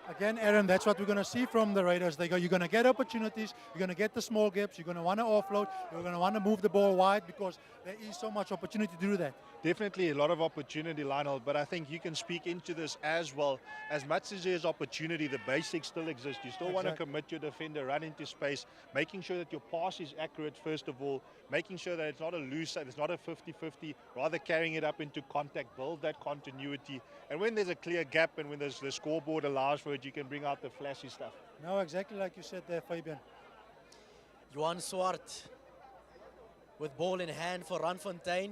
C: Again, Aaron, that's what we're going to see from the Raiders. You're going to get opportunities. You're going to get the small gaps. You're going to want to offload. You're going to want to move the ball wide because there is so much opportunity to do that.
B: Definitely a lot of opportunity, Lionel, but I think you can speak into this as well. As much as there's opportunity, the basics still exist. You still want to commit your defender, run into space, making sure that your pass is accurate, first of all, making sure that it's not a loose, it's not a 50-50, rather carrying it up into contact, build that continuity. And when there's a clear gap and when there's the scoreboard allows for it, you can bring out the flashy stuff.
C: No, exactly like you said there, Fabian.
A: Johan Swart with ball in hand for Randfontein.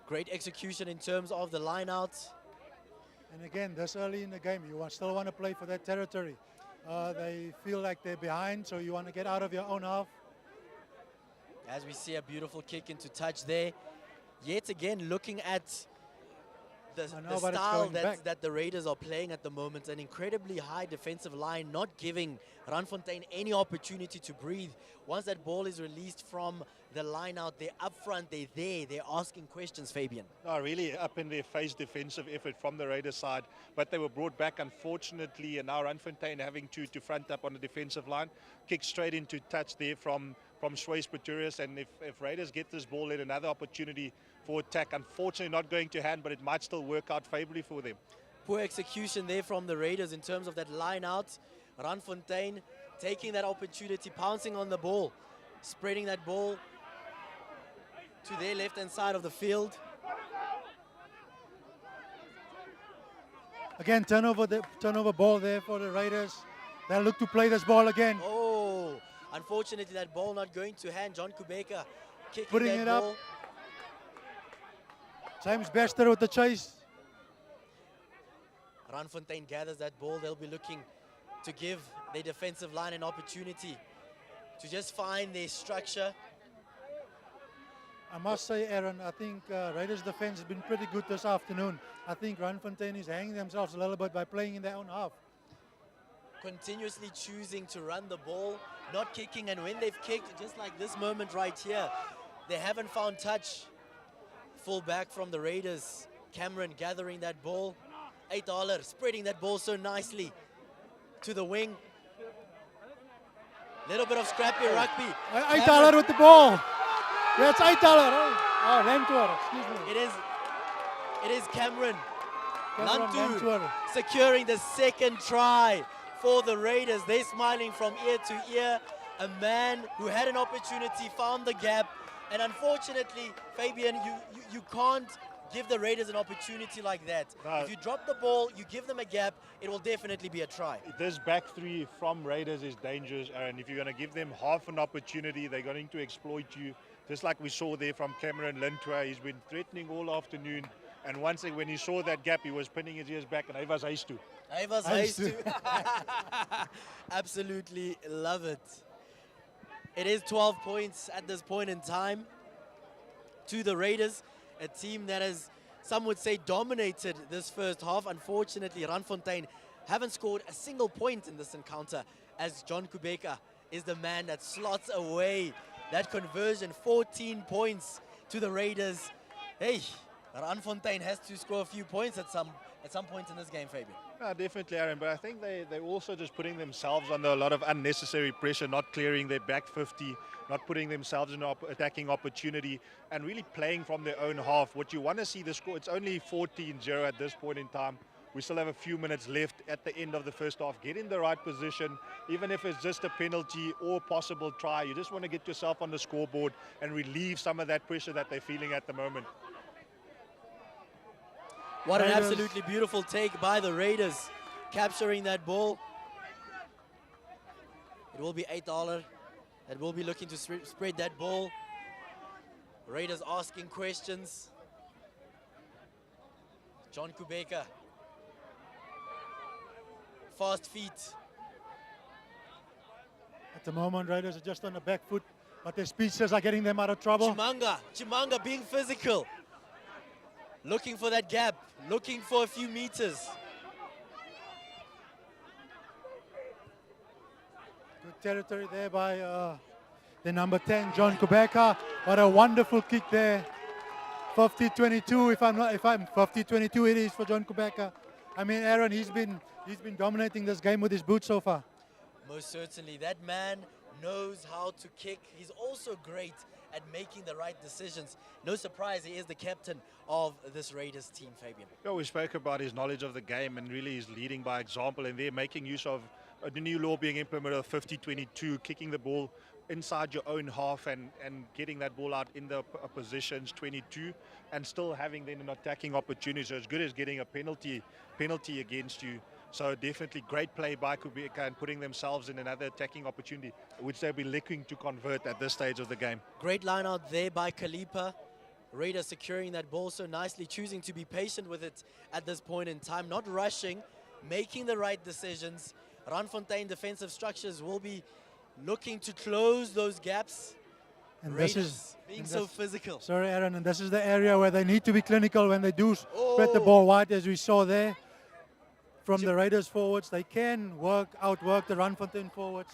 A: Great execution in terms of the line out.
C: And again, this early in the game, you still want to play for that territory. They feel like they're behind, so you want to get out of your own half.
A: As we see a beautiful kick into touch there. Yet again, looking at the style that the Raiders are playing at the moment, an incredibly high defensive line, not giving Randfontein any opportunity to breathe. Once that ball is released from the line out, they're up front, they're asking questions, Fabian.
B: No, really up in their face defensive effort from the Raiders side, but they were brought back unfortunately, and now Randfontein having to front up on the defensive line, kick straight into touch there from Schweiz Pretorius, and if Raiders get this ball, then another opportunity for attack. Unfortunately not going to hand, but it might still work out favorably for them.
A: Poor execution there from the Raiders in terms of that line out. Randfontein taking that opportunity, pouncing on the ball, spreading that ball to their left-hand side of the field.
C: Again, turnover ball there for the Raiders. They'll look to play this ball again.
A: Oh, unfortunately that ball not going to hand. John Kubeka kicking
C: putting
A: that
C: it
A: ball.
C: Up. James Bester with the chase.
A: Randfontein gathers that ball. They'll be looking to give their defensive line an opportunity to just find their structure.
C: I must say, Aaron, I think Raiders defense has been pretty good this afternoon. I think Randfontein is hanging themselves a little bit by playing in their own half.
A: Continuously choosing to run the ball, not kicking, and when they've kicked, just like this moment right here, they haven't found touch. Full back from the Raiders, Cameron gathering that ball. $8, spreading that ball so nicely to the wing. Little bit of scrappy rugby.
C: $8 with the ball. Yeah, it's $8. Oh, Randfontein, excuse me.
A: It is Cameron
C: Randfontein
A: securing the second try for the Raiders. They're smiling from ear to ear. A man who had an opportunity, found the gap, and unfortunately, Fabian, you can't give the Raiders an opportunity like that.
B: No.
A: If you drop the ball, you give them a gap, it will definitely be a try.
B: This back three from Raiders is dangerous, and if you're going to give them half an opportunity, they're going to exploit you. Just like we saw there from Cameron Lindtua, he's been threatening all afternoon, and when he saw that gap, he was pinning his ears back, and I was haste to.
A: Absolutely love it. It is 12 points at this point in time to the Raiders, a team that has, some would say, dominated this first half. Unfortunately, Randfontein haven't scored a single point in this encounter, as John Kubeka is the man that slots away that conversion. 14 points to the Raiders. Hey, Randfontein has to score a few points at some point in this game, Fabian.
B: Definitely, Aaron, but I think they're also just putting themselves under a lot of unnecessary pressure, not clearing their back 50, not putting themselves in an attacking opportunity, and really playing from their own half. What you want to see the score, it's only 14-0 at this point in time. We still have a few minutes left at the end of the first half. Get in the right position, even if it's just a penalty or possible try. You just want to get yourself on the scoreboard and relieve some of that pressure that they're feeling at the moment.
A: What an absolutely beautiful take by the Raiders, capturing that ball. It will be $8 that will be looking to spread that ball. Raiders asking questions. John Kubeka. Fast feet.
C: At the moment, Raiders are just on the back foot, but their speeches are getting them out of trouble.
A: Chimanga being physical. looking for that gap, looking for a few meters.
C: Good territory there by the number 10, John Kubeka. What a wonderful kick there. 50-22, if I'm 50-22 it is for John Kubeka. I mean, Aaron, he's been dominating this game with his boots so far.
A: Most certainly, that man knows how to kick. He's also great at making the right decisions. No surprise, he is the captain of this Raiders team, Fabian.
B: Yeah, we spoke about his knowledge of the game and really is leading by example, and they're making use of the new law being implemented of 50-22, kicking the ball inside your own half and getting that ball out in the positions 22 and still having then an attacking opportunity. So as good as getting a penalty against you. So definitely great play by Kubeka and putting themselves in another attacking opportunity, which they'll be looking to convert at this stage of the game.
A: Great line out there by Kalipa. Raiders securing that ball so nicely, choosing to be patient with it at this point in time, not rushing, making the right decisions. Randfontein defensive structures will be looking to close those gaps.
C: And
A: Raiders
C: this is
A: being so physical.
C: Sorry, Aaron, and this is the area where they need to be clinical when they do spread the ball wide, as we saw there. From the Raiders forwards, they can outwork the Randfontein forwards.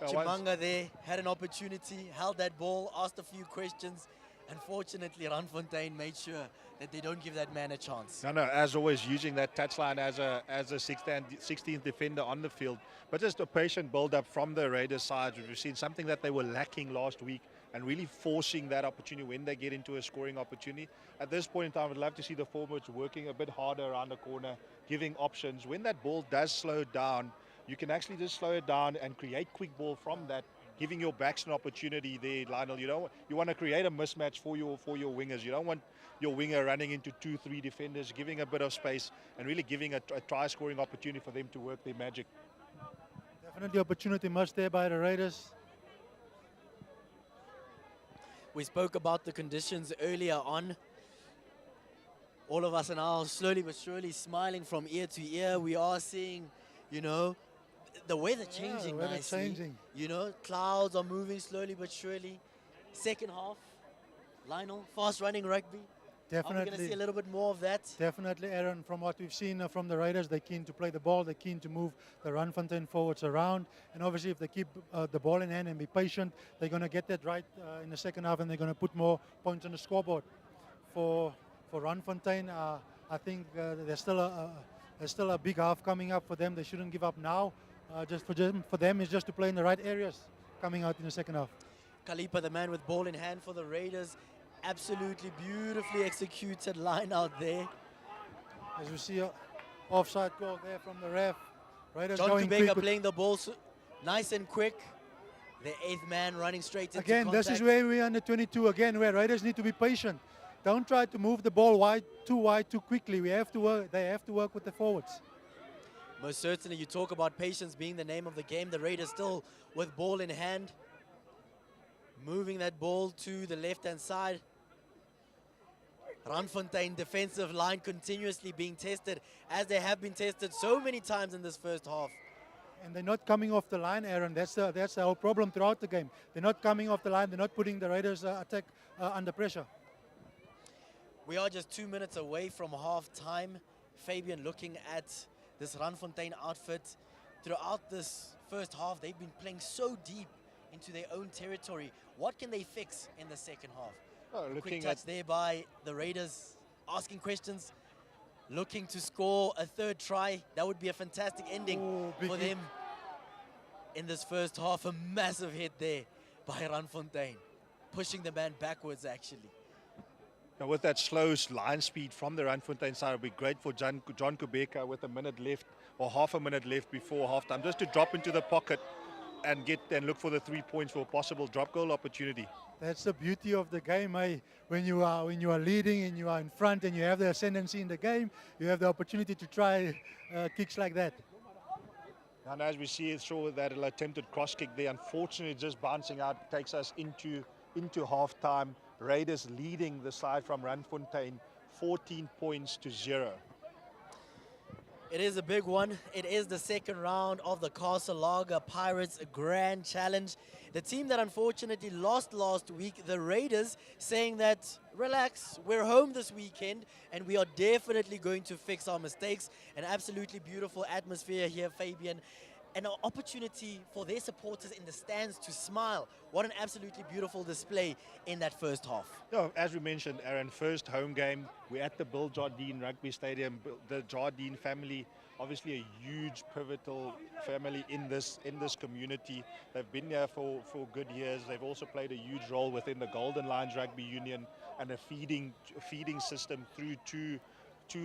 A: Chimanga there had an opportunity, held that ball, asked a few questions. Unfortunately, Randfontein made sure that they don't give that man a chance.
B: No, as always, using that touchline as a 16th defender on the field. But just a patient build-up from the Raiders side. We've seen something that they were lacking last week and really forcing that opportunity when they get into a scoring opportunity. At this point in time, I'd love to see the forwards working a bit harder around the corner, giving options. When that ball does slow down, you can actually just slow it down and create quick ball from that, giving your backs an opportunity there, Lionel. You want to create a mismatch for your wingers. You don't want your winger running into 2-3 defenders, giving a bit of space and really giving a try-scoring opportunity for them to work their magic.
C: Definitely opportunity much there by the Raiders.
A: We spoke about the conditions earlier on. All of us are now slowly but surely smiling from ear to ear. We are seeing, the weather changing nicely. Clouds are moving slowly but surely. Second half, Lionel, fast-running rugby.
C: Definitely.
A: Are we going to see a little bit more of that?
C: Definitely, Aaron. From what we've seen from the Raiders, they're keen to play the ball. They're keen to move the Randfontein forwards around. And obviously, if they keep the ball in hand and be patient, they're going to get that right in the second half, and they're going to put more points on the scoreboard. For Randfontein, I think there's still a big half coming up for them. They shouldn't give up now. Just for them, is just to play in the right areas coming out in the second half.
A: Kalipa, the man with ball in hand for the Raiders. Absolutely beautifully executed line out there.
C: As we see, offside call there from the ref. Raiders
A: John
C: going
A: Kubeka
C: quick
A: playing the ball nice and quick. The 8th man running straight into
C: again,
A: contact.
C: this is where we're under 22 again, where Raiders need to be patient. Don't try to move the ball wide, too quickly. They have to work with the forwards.
A: Most certainly, you talk about patience being the name of the game. The Raiders still with ball in hand. Moving that ball to the left-hand side. Randfontein defensive line continuously being tested, as they have been tested so many times in this first half.
C: And they're not coming off the line, Aaron. That's the whole problem throughout the game. They're not coming off the line. They're not putting the Raiders' attack under pressure.
A: We are just 2 minutes away from half-time. Fabian, looking at this Randfontein outfit, throughout this first half, they've been playing so deep into their own territory. What can they fix in the second half? Quick touch there by the Raiders, asking questions, looking to score a third try. That would be a fantastic ending for them in this first half. A massive hit there by Randfontein, pushing the man backwards actually.
B: Now with that slow line speed from the Randfontein side, it would be great for John Kubeka with a minute left or half a minute left before halftime, just to drop into the pocket and look for the 3 points for a possible drop goal opportunity.
C: That's the beauty of the game, eh? When you are leading and you are in front and you have the ascendancy in the game, you have the opportunity to try kicks like that.
B: And as we see, saw that attempted cross kick there, unfortunately just bouncing out, takes us into half-time. Raiders leading the side from Randfontein 14 points to 0.
A: It is a big one. It is the second round of the Castle Lager Pirates Grand Challenge. The team that unfortunately lost last week, the Raiders, saying that, relax, we're home this weekend and we are definitely going to fix our mistakes. An absolutely beautiful atmosphere here, Fabian. An opportunity for their supporters in the stands to smile. What an absolutely beautiful display in that first half.
B: No, as we mentioned, Aaron, first home game. We're at the Bill Jardine Rugby Stadium. The Jardine family, obviously a huge pivotal family in this community. They've been here for good years. They've also played a huge role within the Golden Lions Rugby Union and a feeding system through to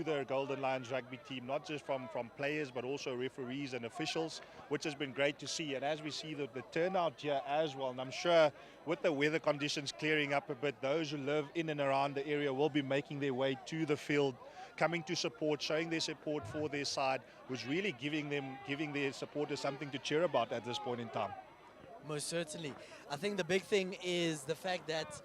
B: the Golden Lions rugby team, not just from players but also referees and officials, which has been great to see. And as we see the turnout here as well, and I'm sure with the weather conditions clearing up a bit, those who live in and around the area will be making their way to the field, coming to support, showing their support for their side, was really giving their supporters something to cheer about at this point in time.
A: Most certainly. I think the big thing is the fact that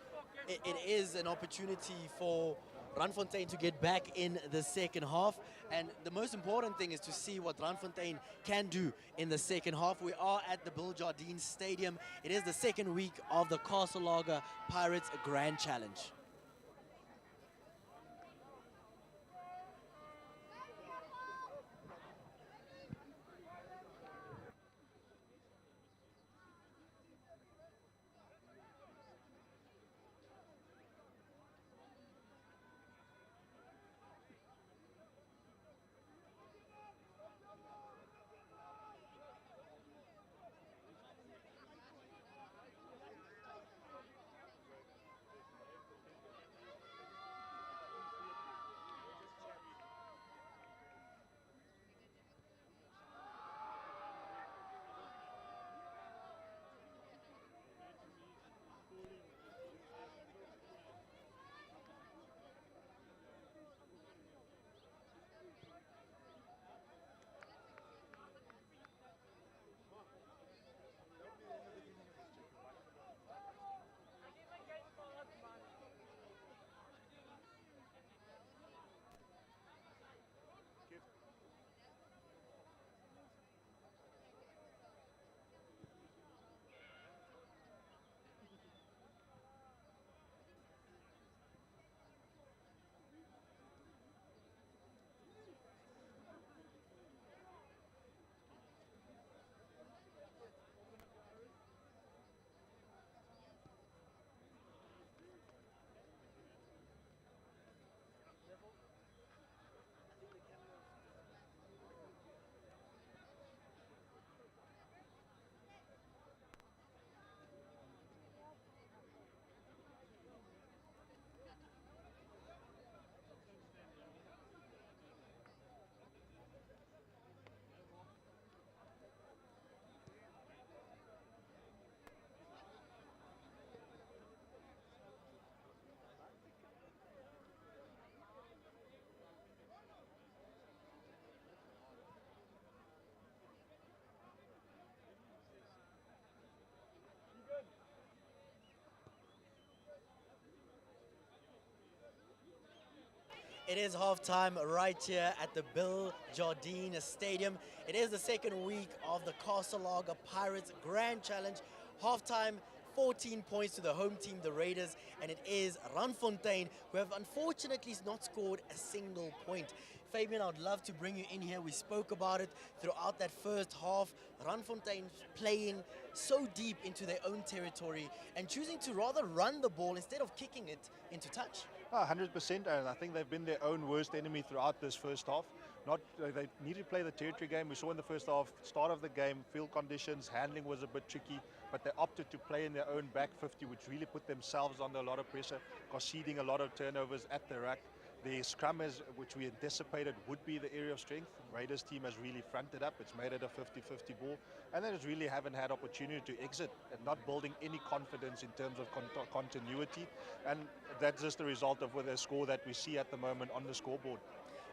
A: it is an opportunity for Randfontein to get back in the second half, and the most important thing is to see what Randfontein can do in the second half. We are at the Bill Jardine Stadium. It is the second week of the Castle Lager Pirates Grand Challenge. It is halftime right here at the Bill Jardine Stadium. It is the second week of the Castle Lager Pirates Grand Challenge. Halftime, 14 points to the home team, the Raiders, and it is Randfontein, who have unfortunately not scored a single point. Fabian, I'd love to bring you in here. We spoke about it throughout that first half. Randfontein playing so deep into their own territory and choosing to rather run the ball instead of kicking it into touch.
B: 100%, and I think they've been their own worst enemy throughout this first half. They need to play the territory game. We saw in the first half, start of the game, field conditions, handling was a bit tricky, but they opted to play in their own back 50, which really put themselves under a lot of pressure, conceding a lot of turnovers at the ruck. The scrum, which we anticipated would be the area of strength. Raiders team has really fronted up. It's made it a 50-50 ball. And they just really haven't had opportunity to exit and not building any confidence in terms of continuity. And that's just the result of the score that we see at the moment on the scoreboard.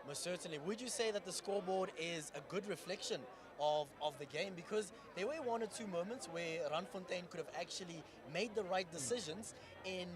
A: Most certainly. Would you say that the scoreboard is a good reflection of the game? Because there were one or two moments where Randfontein could have actually made the right decisions in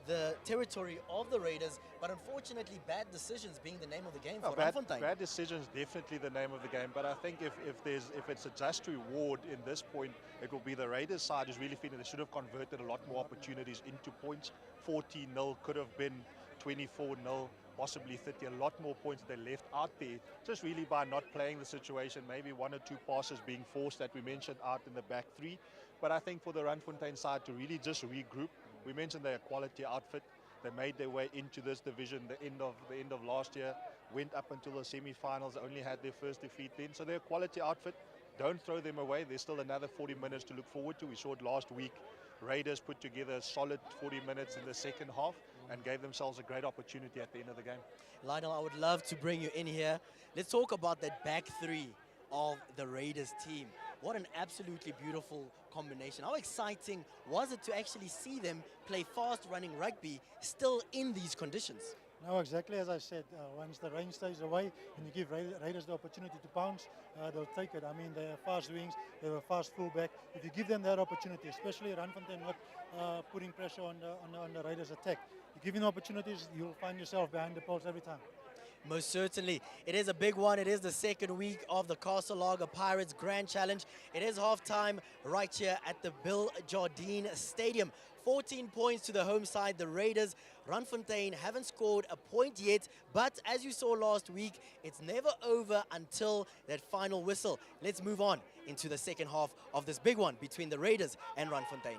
A: the territory of the Raiders, but unfortunately bad decisions being the name of the game for Randfontein.
B: Bad decisions, definitely the name of the game, but I think if it's a just reward in this point, it will be the Raiders side who's really feeling they should have converted a lot more opportunities into points. 14-0 could have been 24-0. Possibly 30, a lot more points they left out there, just really by not playing the situation, maybe one or two passes being forced that we mentioned out in the back three. But I think for the Randfontein side to really just regroup, we mentioned they're a quality outfit. They made their way into this division the end of last year, went up until the semi-finals, only had their first defeat then. So they're a quality outfit. Don't throw them away. There's still another 40 minutes to look forward to. We saw it last week. Raiders put together a solid 40 minutes in the second half and gave themselves a great opportunity at the end of the game.
A: Lionel, I would love to bring you in here. Let's talk about that back three of the Raiders team. What an absolutely beautiful combination. How exciting was it to actually see them play fast-running rugby still in these conditions?
C: No, exactly as I said, once the rain stays away and you give Raiders the opportunity to bounce, they'll take it. I mean, they have fast wings, they have a fast fullback. If you give them that opportunity, especially Randfontein not putting pressure on the Raiders' attack, you give them opportunities, you'll find yourself behind the post every time.
A: Most certainly. It is a big one. It is the second week of the Castle Lager Pirates Grand Challenge. It is halftime right here at the Bill Jardine Stadium. 14 points to the home side, the Raiders. Randfontein haven't scored a point yet, but as you saw last week, it's never over until that final whistle. Let's move on into the second half of this big one between the Raiders and Randfontein.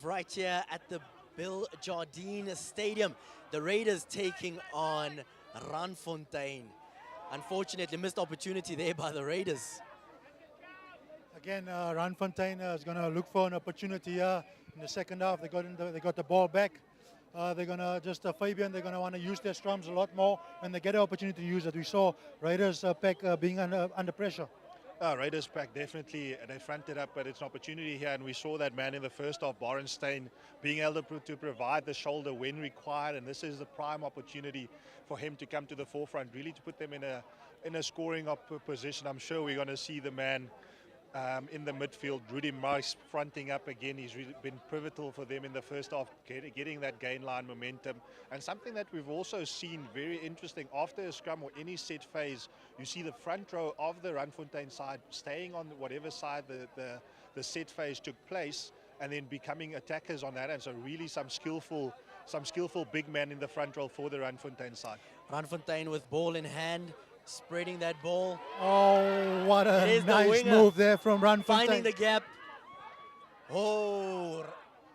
A: Right here at the Bill Jardine Stadium, the Raiders taking on Randfontein. Unfortunately, missed opportunity there by the Raiders.
C: Again, Randfontein is going to look for an opportunity here in the second half. They got the ball back. They're going to Fabian, they're going to want to use their scrums a lot more when they get an opportunity to use it. We saw Raiders pack being under pressure.
B: Raiders pack definitely, they fronted up, but it's an opportunity here, and we saw that man in the first half, Borenstein, being able to provide the shoulder when required, and this is the prime opportunity for him to come to the forefront, really to put them in a scoring position. I'm sure we're going to see the man in the midfield, Rudy Mice fronting up again. He's really been pivotal for them in the first half, getting that gain line momentum. And something that we've also seen very interesting, after a scrum or any set phase, you see the front row of the Randfontein side staying on whatever side the set phase took place, and then becoming attackers on that. And so really some skillful big men in the front row for the Randfontein side.
A: Randfontein with ball in hand, spreading that ball.
C: Oh, what a nice move there from Randfontein.
A: Finding the gap. Oh,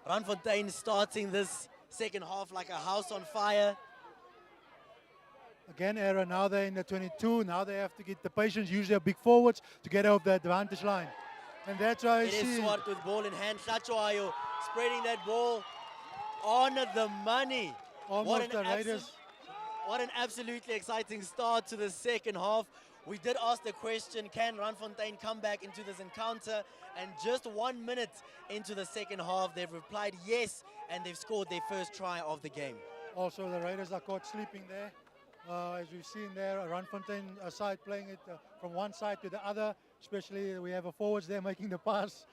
A: Randfontein starting this second half like a house on fire.
C: Again, Aaron, now they're in the 22. Now they have to get the patience, use their big forwards to get over the advantage line. And that's why
A: it is Swart with ball in hand. Tlachoayo spreading that ball on the money.
C: Almost the Raiders.
A: What an absolutely exciting start to the second half. We did ask the question, can Randfontein come back into this encounter? And just 1 minute into the second half, they've replied yes, and they've scored their first try of the game.
C: Also, the Raiders are caught sleeping there. As we've seen there, Randfontein side playing it from one side to the other, especially we have a forwards there making the pass.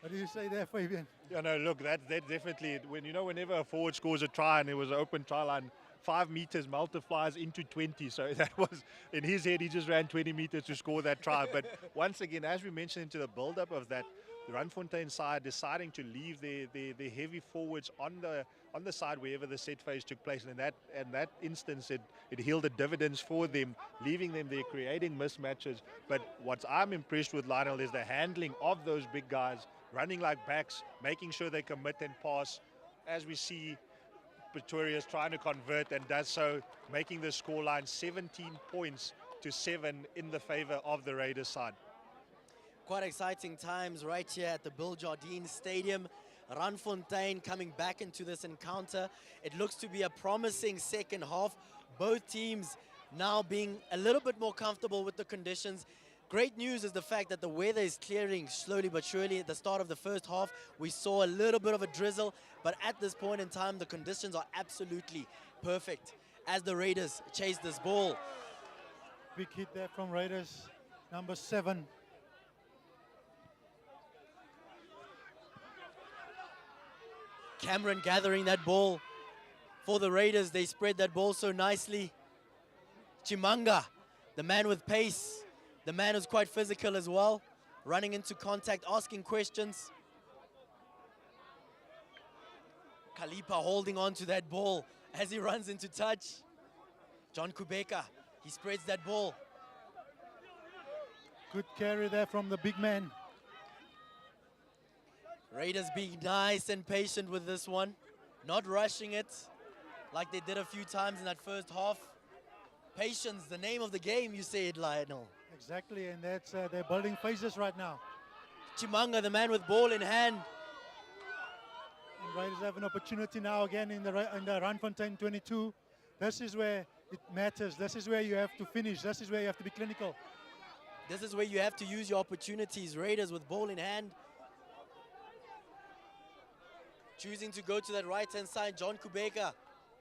C: What do you say there, Fabian?
B: Yeah, no, look, that definitely, whenever a forward scores a try and there was an open try line, 5 meters multiplies into 20. So that was, in his head, he just ran 20 meters to score that try. But once again, as we mentioned into the build-up of that, the Randfontein side deciding to leave their heavy forwards on the side wherever the set phase took place. And in that instance, it yielded dividends for them, leaving them there, creating mismatches. But what I'm impressed with, Lionel, is the handling of those big guys, running like backs, making sure they commit and pass. As we see, Pretoria's trying to convert and does so, making the scoreline 17 points to 7 in the favor of the Raiders side.
A: Quite exciting times right here at the Bill Jardine Stadium. Randfontein coming back into this encounter. It looks to be a promising second half. Both teams now being a little bit more comfortable with the conditions. Great news is the fact that the weather is clearing slowly but surely. At the start of the first half, we saw a little bit of a drizzle, but at this point in time, the conditions are absolutely perfect as the Raiders chase this ball.
C: Big hit there from Raiders, number 7.
A: Cameron gathering that ball for the Raiders. They spread that ball so nicely. Chimanga, the man with pace, the man who's quite physical as well, running into contact, asking questions. Kalipa holding on to that ball as he runs into touch. John Kubeka, he spreads that ball.
C: Good carry there from the big man.
A: Raiders being nice and patient with this one, not rushing it like they did a few times in that first half. Patience, the name of the game, you say it, Lionel.
C: Exactly, and that's they're building phases right now.
A: Chimanga, the man with ball in hand.
C: And Raiders have an opportunity now again in the Randfontein 22. This is where it matters. This is where you have to finish. This is where you have to be clinical.
A: This is where you have to use your opportunities. Raiders with ball in hand. Choosing to go to that right-hand side. John Kubeka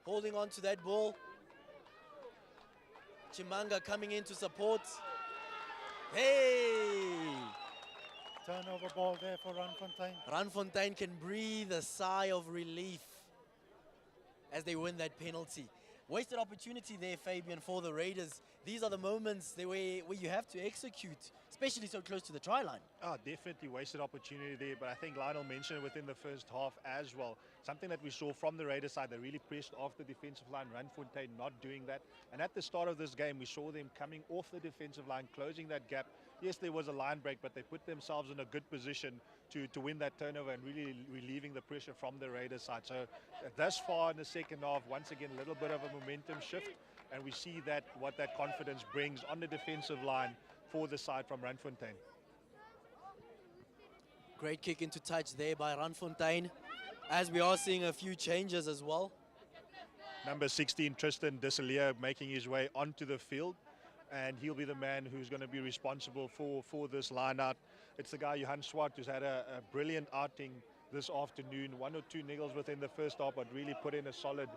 A: holding on to that ball. Chimanga coming in to support. Hey!
C: Turnover ball there for Randfontein.
A: Randfontein can breathe a sigh of relief as they win that penalty. Wasted opportunity there, Fabian, for the Raiders. These are the moments where you have to execute, especially so close to the try line.
B: Oh, definitely wasted opportunity there, but I think Lionel mentioned it within the first half as well. Something that we saw from the Raiders side, they really pressed off the defensive line. Randfontein not doing that. And at the start of this game, we saw them coming off the defensive line, closing that gap. Yes, there was a line break, but they put themselves in a good position to win that turnover and really relieving the pressure from the Raiders side. So thus far in the second half, once again, a little bit of a momentum shift. And we see that what that confidence brings on the defensive line for the side from Randfontein.
A: Great kick into touch there by Randfontein, as we are seeing a few changes as well.
B: Number 16, Tristan Desailliers, making his way onto the field. And he'll be the man who's going to be responsible for this line-out. It's the guy, Johan Swart, who's had a brilliant outing this afternoon. 1 or 2 niggles within the first half, but really put in a solid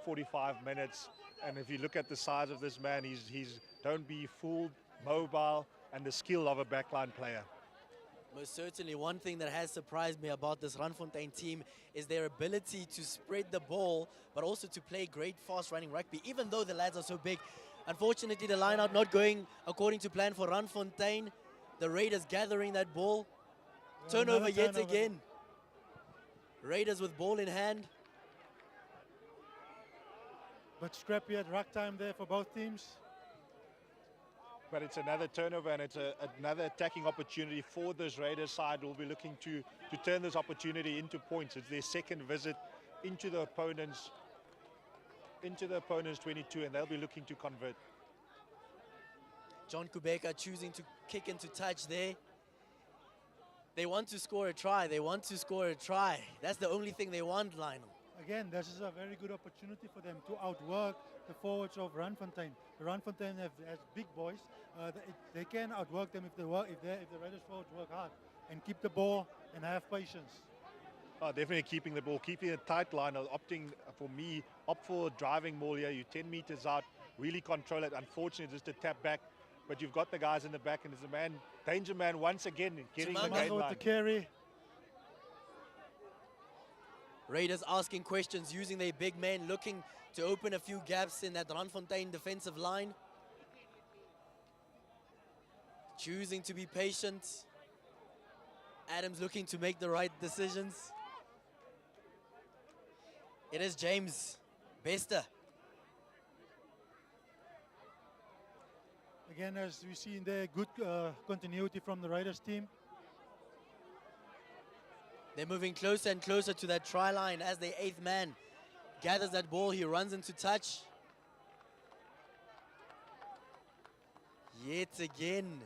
B: 45 minutes. And if you look at the size of this man, he's don't be fooled, mobile, and the skill of a backline player.
A: Most certainly, one thing that has surprised me about this Randfontein team is their ability to spread the ball, but also to play great fast-running rugby, even though the lads are so big. Unfortunately, the line-out not going according to plan for Randfontein. The Raiders gathering that ball. Turnover yet again. Raiders with ball in hand.
C: But scrappy at ruck time there for both teams.
B: But it's another turnover and it's another attacking opportunity for this Raiders side. We'll be looking to turn this opportunity into points. It's their second visit into the opponent's 22, and they'll be looking to convert.
A: John Kubeka choosing to kick into touch there. They want to score a try. They want to score a try. That's the only thing they want, Lionel.
C: Again, this is a very good opportunity for them to outwork the forwards of Randfontein. Randfontein has big boys. They can outwork them if the Raiders forwards work hard and keep the ball and have patience.
B: Oh, definitely keeping the ball, keeping it tight, Lionel. Opting for me, opt for driving more here. You're 10 meters out, really control it. Unfortunately, just a tap back, but you've got the guys in the back, and it's a man, danger man once again, getting the gain line.
C: With the carry.
A: Raiders asking questions, using their big men, looking to open a few gaps in that Randfontein defensive line. Choosing to be patient. Adams looking to make the right decisions. It is James Bester.
C: Again, as we see in there, good continuity from the Raiders team.
A: They're moving closer and closer to that try line as the 8th man gathers that ball. He runs into touch. Yet again.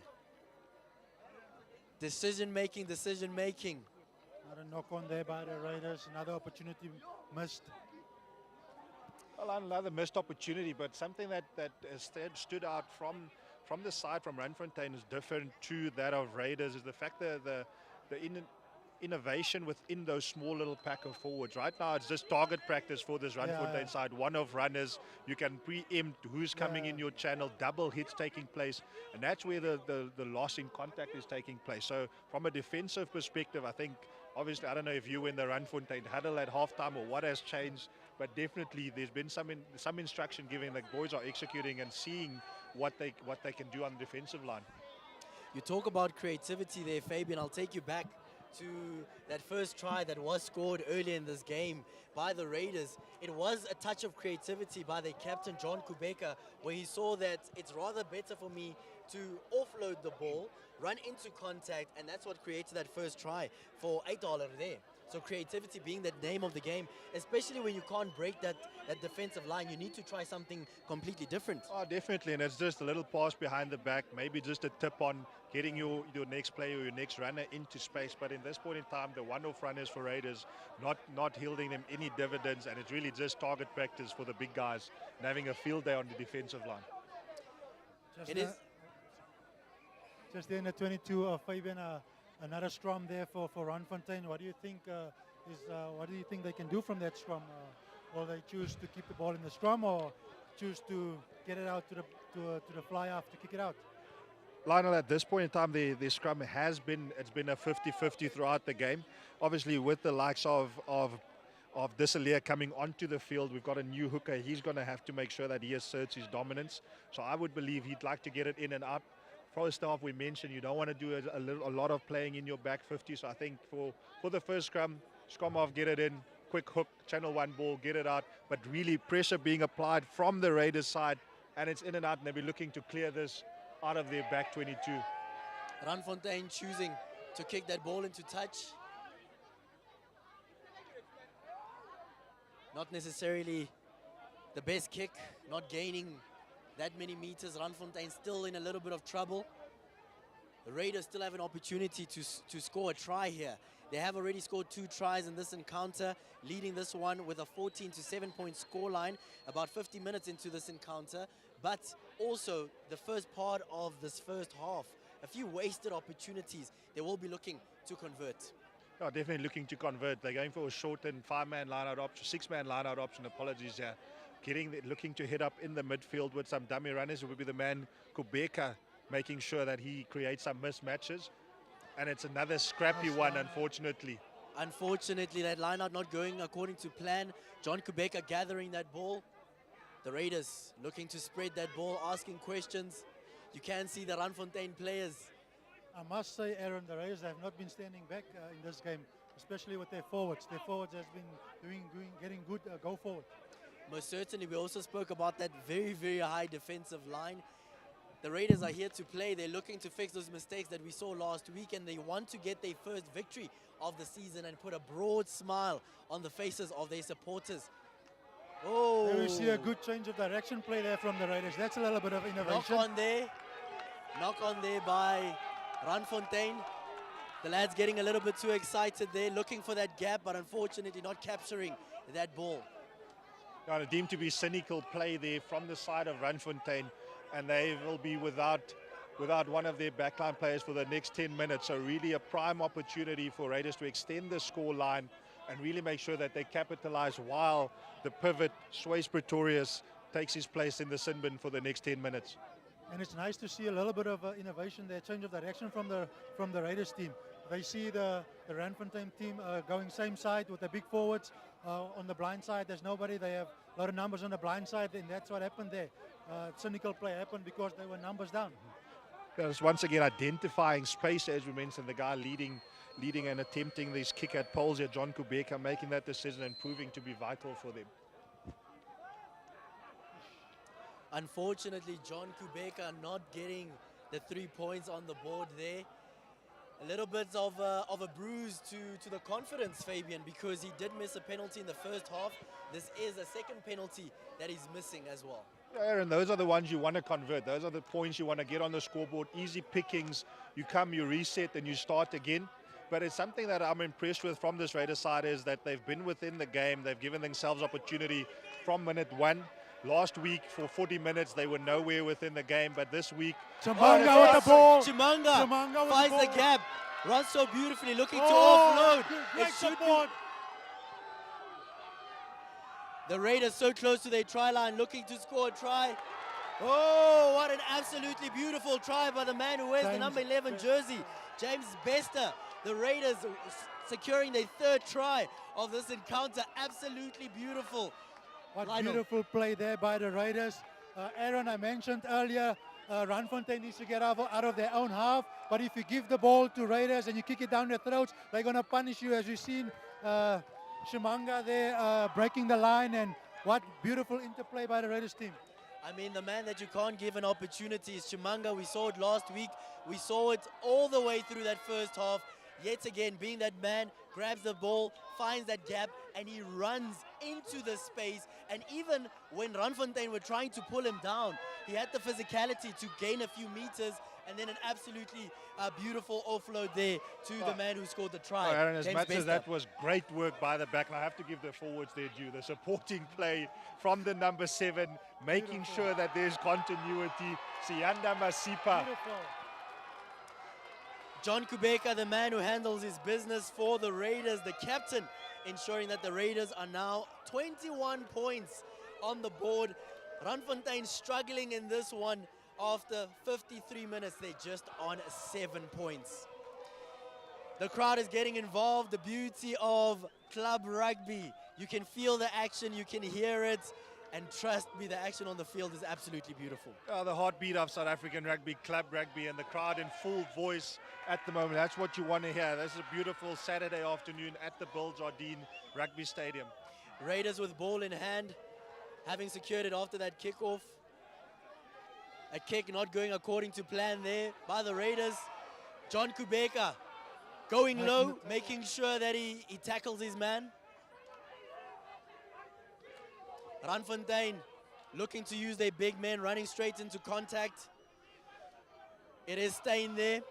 A: Decision making.
C: Another knock on there by the Raiders. Another opportunity missed.
B: Well, another missed opportunity, but something that stood out from the side from Randfontein is different to that of Raiders is the fact that the innovation within those small little pack of forwards. Right now it's just target practice for this Randfontein side. One of runners, you can preempt who's coming in your channel, double hits taking place, and that's where the loss in contact is taking place. So from a defensive perspective, I think, obviously, I don't know if you were in the Randfontein huddle at halftime or what has changed, but definitely there's been some instruction given that boys are executing and seeing what they can do on the defensive line.
A: You talk about creativity there, Fabian. I'll take you back to that first try that was scored earlier in this game by the Raiders. It was a touch of creativity by their captain, John Kubeka, where he saw that it's rather better for me to offload the ball, run into contact, and that's what created that first try for $8 there. So creativity being the name of the game, especially when you can't break that defensive line, you need to try something completely different.
B: Oh, definitely, and it's just a little pass behind the back, maybe just a tip on getting your next player or your next runner into space. But in this point in time, the one-off runners for Raiders, not yielding them any dividends, and it's really just target practice for the big guys and having a field day on the defensive line.
C: Just there in the 22 of Fabian, another scrum there for Randfontein. What do you think what do you think they can do from that scrum? Will they choose to keep the ball in the scrum or choose to get it out to the fly half to kick it out?
B: Lionel, at this point in time, the scrum it's been a 50-50 throughout the game. Obviously, with the likes of Disselia coming onto the field, we've got a new hooker. He's going to have to make sure that he asserts his dominance. So I would believe he'd like to get it in and out. First off, we mentioned you don't want to do a lot of playing in your back 50. So I think for the first scrum off, get it in, quick hook, channel one ball, get it out. But really pressure being applied from the Raiders side, and it's in and out, and they'll be looking to clear this out of their back 22.
A: Randfontein choosing to kick that ball into touch. Not necessarily the best kick, not gaining that many meters. Randfontein still in a little bit of trouble. The Raiders still have an opportunity to score a try here. They have already scored 2 tries in this encounter, leading this one with a 14-7 point scoreline, about 50 minutes into this encounter. But also the first part of this first half, a few wasted opportunities. They will be looking to convert.
B: Oh, definitely looking to convert. They're going for a shortened 5-man line-out option, 6-man line-out option. Apologies here. Looking to hit up in the midfield with some dummy runners. It will be the man Kubeka, making sure that he creates some mismatches. And it's another scrappy one, unfortunately.
A: Unfortunately, that line-out not going according to plan. John Kubeka gathering that ball. The Raiders looking to spread that ball, asking questions. You can see the Randfontein players.
C: I must say, Aaron, the Raiders have not been standing back in this game, especially with their forwards. Their forwards has been getting good go forward.
A: Most certainly, we also spoke about that very, very high defensive line. The Raiders are here to play. They're looking to fix those mistakes that we saw last week, and they want to get their first victory of the season and put a broad smile on the faces of their supporters. Oh!
C: There we see a good change of direction play there from the Raiders. That's a little bit of innovation.
A: Knock on there by Randfontein. The lads getting a little bit too excited there, looking for that gap, but unfortunately not capturing that ball.
B: Now, deemed to be cynical play there from the side of Randfontein, and they will be without one of their backline players for the next 10 minutes. So really a prime opportunity for Raiders to extend the score line and really make sure that they capitalize while the pivot, Swayze Pretorius, takes his place in the sin bin for the next 10 minutes.
C: And it's nice to see a little bit of innovation there, change of direction from the Raiders team. they see the Randfontein team going same side with the big forwards. On the blind side, there's nobody. They have a lot of numbers on the blind side, and that's what happened there. Cynical play happened because they were numbers down.
B: Yes, once again identifying space, as we mentioned, the guy leading and attempting this kick at poles here, John Kubeka, making that decision and proving to be vital for them.
A: Unfortunately, John Kubeka not getting the 3 points on the board there. A little bit of a bruise to the confidence, Fabian, because he did miss a penalty in the first half. This is a second penalty that he's missing as well.
B: Aaron, those are the ones you want to convert. Those are the points you want to get on the scoreboard. Easy pickings. You come, you reset, and you start again. But it's something that I'm impressed with from this Raiders side is that they've been within the game. They've given themselves opportunity from minute 1. Last week, for 40 minutes, they were nowhere within the game. But this week...
C: Chimanga with the ball.
A: Chimanga finds the gap. Runs so beautifully, looking to offload.
C: Great support.
A: The Raiders so close to their try line, looking to score a try. Oh, what an absolutely beautiful try by the man who wears the number 11 jersey, James Bester. The Raiders securing their 3rd try of this encounter. Absolutely beautiful.
C: What beautiful play there by the Raiders. Aaron, I mentioned earlier, Randfontein needs to get out of their own half. But if you give the ball to Raiders and you kick it down their throats, they're going to punish you, as you've seen Chimanga there breaking the line. And what beautiful interplay by the Raiders team.
A: I mean, the man that you can't give an opportunity is Chimanga. We saw it last week. We saw it all the way through that first half. Yet again, being that man, grabs the ball, finds that gap, and he runs into the space. And even when Randfontein were trying to pull him down, he had the physicality to gain a few meters, and then an absolutely beautiful offload there to the man who scored the try.
B: Aaron, as
A: James
B: much as
A: Bester.
B: that was great work by the back, and I have to give the forwards their due. The supporting play from the number 7, making sure that there's continuity. Sianda Masipa.
C: Beautiful.
A: John Kubeka, the man who handles his business for the Raiders, the captain, ensuring that the Raiders are now 21 points on the board. Randfontein struggling in this one after 53 minutes. They're just on 7 points. The crowd is getting involved. The beauty of club rugby. You can feel the action, you can hear it. And trust me, the action on the field is absolutely beautiful.
B: The heartbeat of South African rugby, club rugby, and the crowd in full voice at the moment. That's what you want to hear. This is a beautiful Saturday afternoon at the Bill Jardine Rugby Stadium.
A: Raiders with ball in hand, having secured it after that kickoff. A kick not going according to plan there by the Raiders. John Kubeka going low, making sure that he tackles his man. Randfontein looking to use their big men, running straight into contact. It is staying there.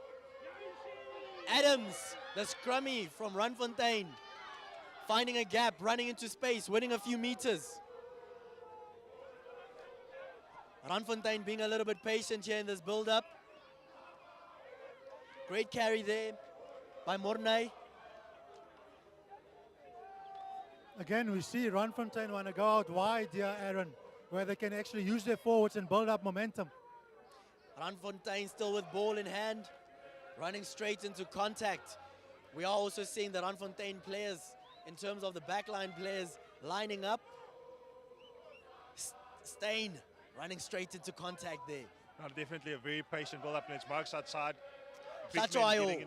A: Adams, the scrummy from Randfontein, finding a gap, running into space, winning a few meters. Randfontein being a little bit patient here in this build-up. Great carry there by Mornay.
C: Again, we see Randfontein want to go out wide here, Aaron, where they can actually use their forwards and build up momentum.
A: Randfontein still with ball in hand, running straight into contact. We are also seeing the Randfontein players, in terms of the backline players, lining up. Steyn running straight into contact there.
B: Definitely a very patient build-up, and it's Marks outside.
A: Sacho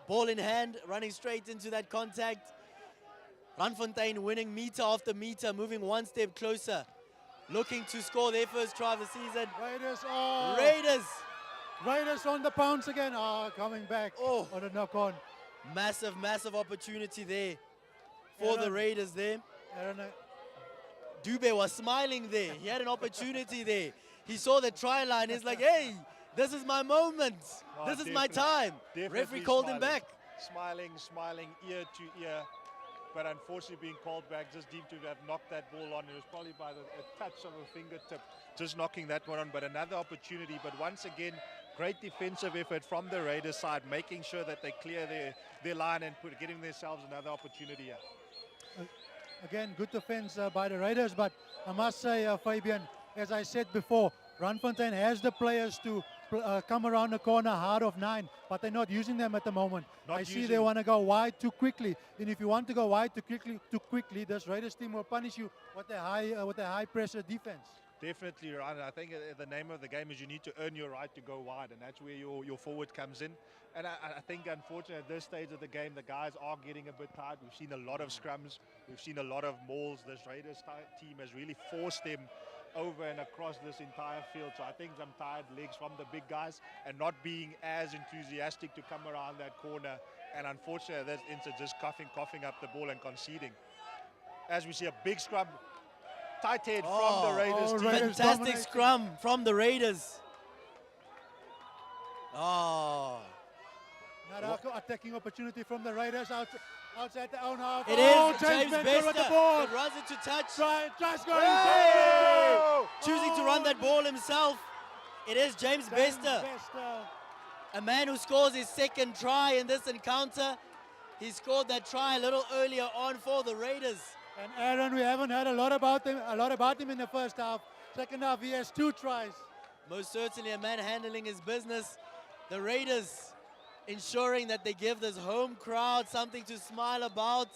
A: ball in hand, running straight into that contact. Randfontein winning meter after meter, moving one step closer, looking to score their first try of the season.
C: Raiders on the pounce again. Coming back on a knock-on.
A: Massive opportunity there for the Raiders there.
C: Aaron,
A: Dube was smiling there. He had an opportunity there. He saw the try line. He's like, hey, this is my moment. This is my time. Referee called him back.
B: Smiling, ear to ear. But unfortunately being called back, just deemed to have knocked that ball on. It was probably by a touch of a fingertip, just knocking that one on. But another opportunity. But once again, great defensive effort from the Raiders side, making sure that they clear their line and getting themselves another opportunity here.
C: Again, good defense by the Raiders. But I must say, Fabian, as I said before, Randfontein has the players to come around the corner hard of 9, but they're not using them at the moment. I see they
B: using-
C: want to go wide too quickly, and if you want to go wide too quickly, this Raiders team will punish you with a high pressure defense.
B: Definitely, Ryan. I think the name of the game is you need to earn your right to go wide, and that's where your forward comes in. And I think, unfortunately, at this stage of the game, the guys are getting a bit tired. We've seen a lot of scrums. We've seen a lot of mauls. This Raiders team has really forced them over and across this entire field. So I think some tired legs from the big guys and not being as enthusiastic to come around that corner. And unfortunately, that's instead just coughing up the ball and conceding. As we see a big scrum. Tight head from the Raiders team.
C: Raiders
A: Fantastic
C: dominating.
A: scrum from the Raiders. Oh,
C: Another attacking opportunity from the Raiders outside the own half.
A: it
C: Oh,
A: is James
C: Bester with the
A: Bester.
C: ball.
A: He runs it to touch.
C: Try scoring.
B: Hey!
A: Choosing to run that ball himself. It is James Bester, a man who scores his second try in this encounter. He scored that try a little earlier on for the Raiders.
C: And Aaron, we haven't heard a lot about him in the first half. Second half, he has 2 tries.
A: Most certainly a man handling his business. The Raiders ensuring that they give this home crowd something to smile about.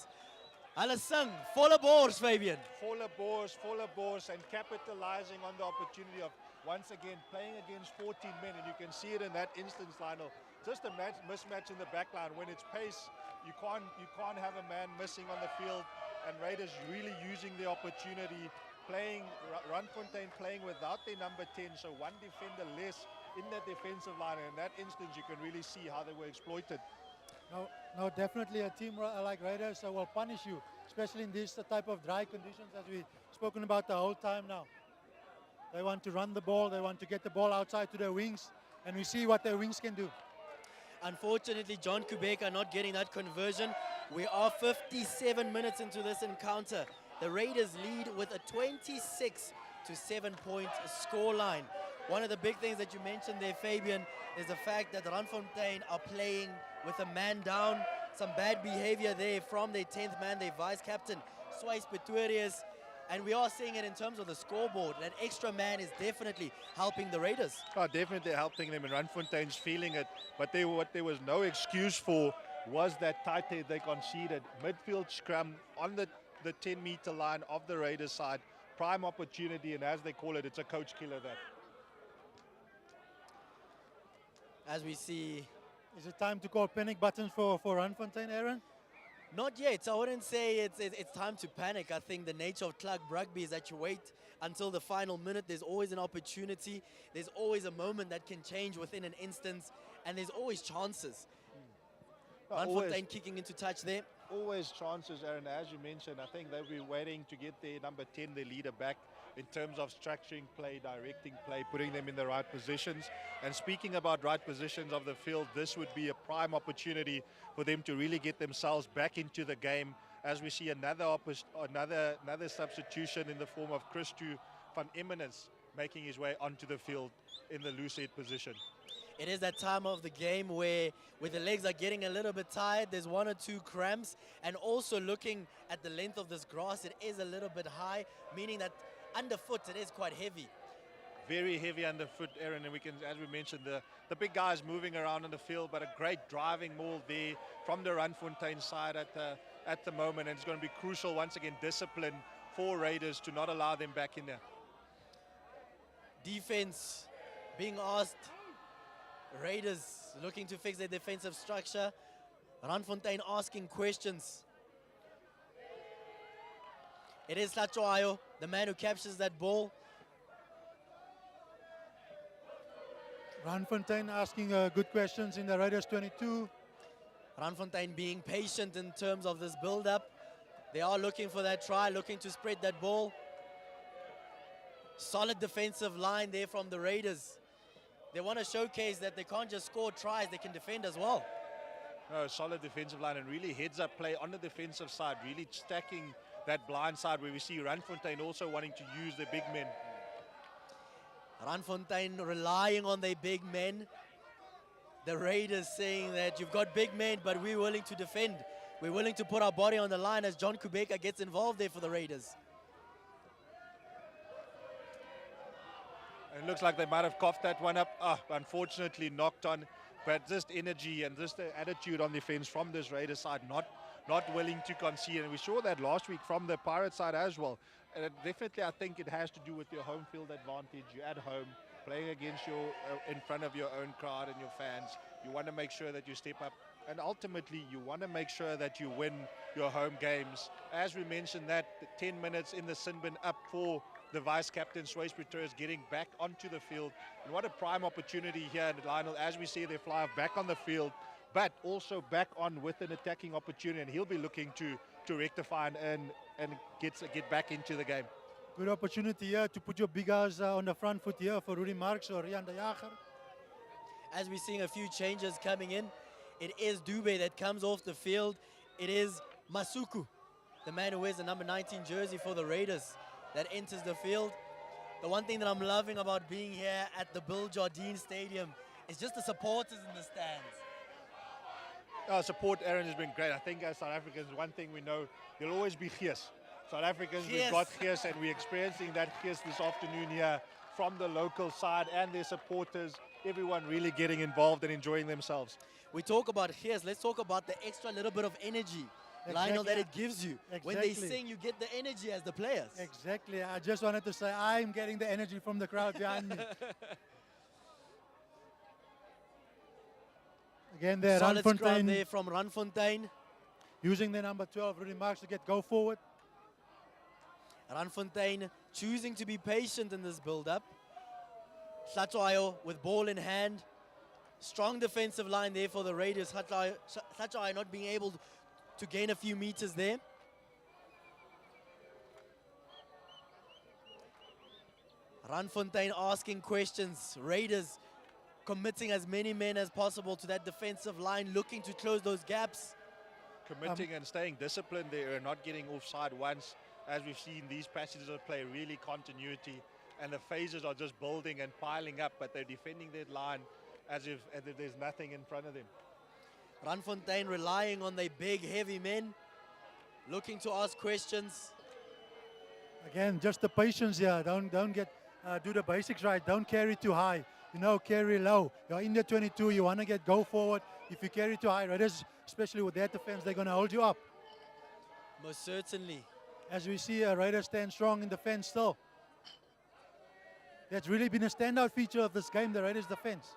A: Hulle sing, volle bors, Fabian.
B: Fuller bores, and capitalizing on the opportunity of once again playing against 14 men, and you can see it in that instance, Lionel. Just a mismatch in the back line. When it's pace, you can't have a man missing on the field, and Raiders really using the opportunity, playing Randfontein playing without their number 10, so one defender less in that defensive line, and in that instance you can really see how they were exploited.
C: No, definitely a team like Raiders will punish you, especially in this type of dry conditions as we've spoken about the whole time now. They want to run the ball, they want to get the ball outside to their wings, and we see what their wings can do.
A: Unfortunately, John Kubeka not getting that conversion. We are 57 minutes into this encounter. The Raiders lead with a 26-7 point scoreline. One of the big things that you mentioned there, Fabian, is the fact that Randfontein are playing with a man down. Some bad behavior there from their 10th man, their vice captain, Swys Pretorius. And we are seeing it in terms of the scoreboard. That extra man is definitely helping the Raiders.
B: Oh, definitely helping them, and Randfontein's feeling it. But what there was no excuse for was that tight head they conceded. Midfield scrum on the 10-meter line of the Raiders side. Prime opportunity, and as they call it, it's a coach killer that.
A: As we see,
C: Is it time to call panic buttons for Randfontein, Aaron?
A: not yet. I wouldn't say it's time to panic. I think the nature of club rugby is that you wait until the final minute. There's always an opportunity. There's always a moment that can change within an instance, and there's always chances. Randfontein kicking into touch there.
B: Always chances, Aaron, as you mentioned. I think they'll be waiting to get their number 10, their leader, back in terms of structuring play, directing play, putting them in the right positions. And speaking about right positions of the field, this would be a prime opportunity for them to really get themselves back into the game, as we see another substitution in the form of Christu van Emmenes making his way onto the field in the loose head position.
A: It is that time of the game where the legs are getting a little bit tired. There's 1 or 2 cramps, and also looking at the length of this grass, it is a little bit high, meaning that underfoot it is quite heavy.
B: Very heavy underfoot, Aaron, and we can, as we mentioned, the big guys moving around on the field, but a great driving maul there from the Randfontein side at the moment, and it's going to be crucial once again, discipline for Raiders to not allow them back in there.
A: Defense being asked. Raiders looking to fix their defensive structure. Randfontein asking questions. It is Latsoayo, the man who captures that ball.
C: Randfontein asking good questions in the Raiders 22.
A: Randfontein being patient in terms of this build-up. They are looking for that try, looking to spread that ball. Solid defensive line there from the Raiders. They want to showcase that they can't just score tries, they can defend as well.
B: No, solid defensive line, and really heads-up play on the defensive side, really stacking that blind side where we see Randfontein also wanting to use their big men.
A: Randfontein relying on their big men. The Raiders saying that you've got big men, but we're willing to defend. We're willing to put our body on the line, as John Kubeka gets involved there for the Raiders.
B: It looks like they might have coughed that one up. Unfortunately knocked on. But just energy and just the attitude on defense from this Raiders side, not willing to concede. And we saw that last week from the Pirates side as well. And definitely, I think it has to do with your home field advantage. You're at home, playing against your, in front of your own crowd and your fans. You want to make sure that you step up. And ultimately, you want to make sure that you win your home games. As we mentioned that, the 10 minutes in the sin bin up for the vice captain, Swayze Pretorius, getting back onto the field. And what a prime opportunity here, Lionel, as we see they fly back on the field, but also back on with an attacking opportunity. And he'll be looking to rectify and get back into the game.
C: Good opportunity here to put your big guys on the front foot here for Rudy Marx or Rian de Jager.
A: As we're seeing a few changes coming in, it is Dube that comes off the field. It is Masuku, the man who wears the number 19 jersey for the Raiders, that enters the field. The one thing that I'm loving about being here at the Bill Jardine Stadium is just the supporters in the stands.
B: Our support, Aaron, has been great. I think as South Africans, one thing we know, there'll always be gees. South Africans, we've got gees, and we're experiencing that gees this afternoon here from the local side and their supporters. Everyone really getting involved and enjoying themselves.
A: We talk about gees, let's talk about the extra little bit of energy, Lionel, that it gives you. When they sing, you get the energy as the players.
C: Exactly. I just wanted to say I'm getting the energy from the crowd behind me. Again, there,
A: Solid scrum
C: Randfontein
A: there from Randfontein.
C: using the number 12, Rudy Marx, to go forward.
A: Randfontein choosing to be patient in this build-up. Hlatshwayo with ball in hand. Strong defensive line there for the Raiders. Hlatshwayo not being able to gain a few meters there. Randfontein asking questions. Raiders committing as many men as possible to that defensive line, looking to close those gaps.
B: Committing and staying disciplined there and not getting offside once. As we've seen, these passages of play really continuity, and the phases are just building and piling up, but they're defending their line as if there's nothing in front of them.
A: Randfontein relying on their big, heavy men, looking to ask questions.
C: Again, just the patience here. Don't get do the basics right. Don't carry too high. You know, carry low. You're in the 22. You want to go forward. If you carry too high, Raiders, especially with their defense, they're going to hold you up.
A: Most certainly.
C: As we see, Raiders stand strong in defense still. That's really been a standout feature of this game, the Raiders' defense.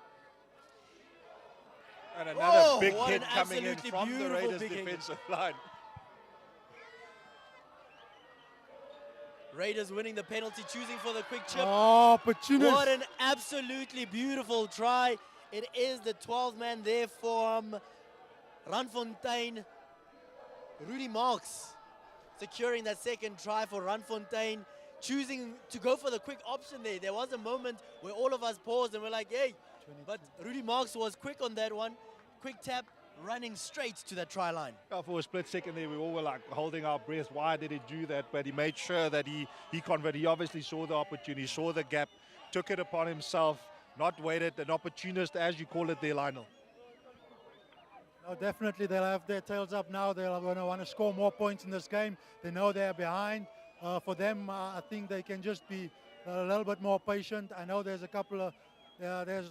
B: And another big
A: what
B: hit
A: an
B: coming in
A: absolutely
B: from the
A: beautiful
B: Raiders'
A: big hit.
B: defensive line.
A: Raiders winning the penalty, choosing for the quick chip.
C: Oh, opportunity.
A: What an absolutely beautiful try. It is the 12th man there from Randfontein. Rudy Marx securing that second try for Randfontein, choosing to go for the quick option there. There was a moment where all of us paused and we're like, hey, but Rudy Marx was quick on that one. Quick tap, running straight to that try line.
B: For a split second there, we all were like holding our breath. Why did he do that? But he made sure that he converted. He obviously saw the opportunity, saw the gap, took it upon himself, not waited, an opportunist, as you call it there, Lionel.
C: No, definitely they'll have their tails up now. They're going to want to score more points in this game. They know they're behind. For them, I think they can just be a little bit more patient. I know there's a couple of, there's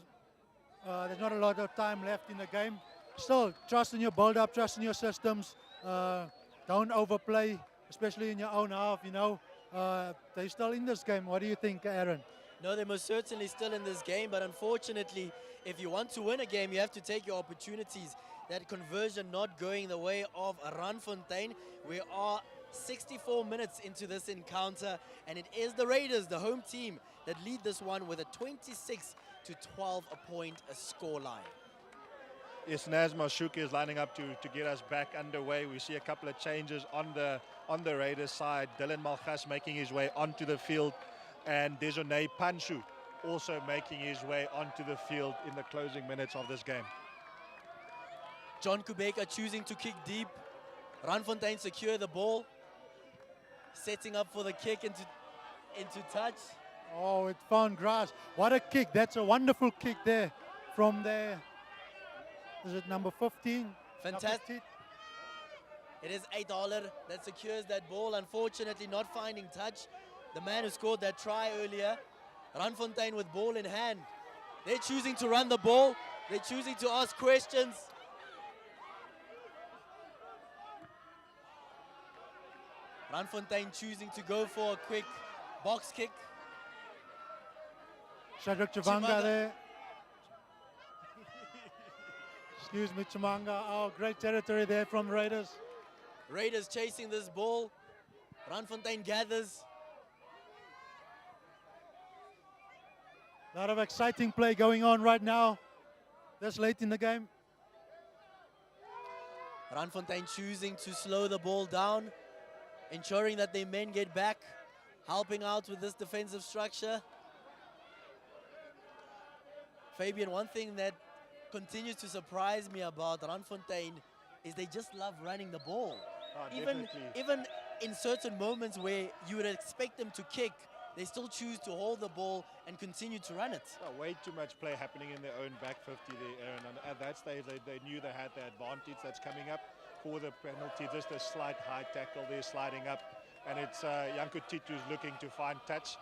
C: not a lot of time left in the game. Still, trust in your build-up, trust in your systems. Don't overplay, especially in your own half, you know. They're still in this game. What do you think, Aaron?
A: No, they're most certainly still in this game, but unfortunately, if you want to win a game, you have to take your opportunities. That conversion not going the way of Randfontein. We are 64 minutes into this encounter, and it is the Raiders, the home team, that lead this one with a 26-12 point scoreline.
B: Yes, Naz Mashuki is lining up to get us back underway. We see a couple of changes on the Raiders side. Dylan Malchas making his way onto the field, and Dejone Panchu also making his way onto the field in the closing minutes of this game.
A: John Kubeka choosing to kick deep. Randfontein secure the ball, setting up for the kick into touch.
C: Oh, it found grass. What a kick. That's a wonderful kick there from there. Is it number 15?
A: Fantastic. It is $8 that secures that ball. Unfortunately, not finding touch. The man who scored that try earlier Randfontein with ball in hand. They're choosing to run the ball. They're choosing to ask questions. Randfontein choosing to go for a quick box kick.
C: Shadrach Chivanga there. Excuse me, Chimanga. Oh, great territory there from Raiders.
A: Raiders chasing this ball. Randfontein gathers.
C: A lot of exciting play going on right now, this late in the game.
A: Randfontein choosing to slow the ball down, ensuring that their men get back, helping out with this defensive structure. Fabian, one thing that continues to surprise me about Randfontein is they just love running the ball. Even in certain moments where you would expect them to kick, they still choose to hold the ball and continue to run it.
B: Oh, way too much play happening in their own back 50 there, Aaron. And at that stage, they knew they had the advantage that's coming up for the penalty. Just a slight high tackle there, sliding up. And it's Janko Titu's looking to find touch.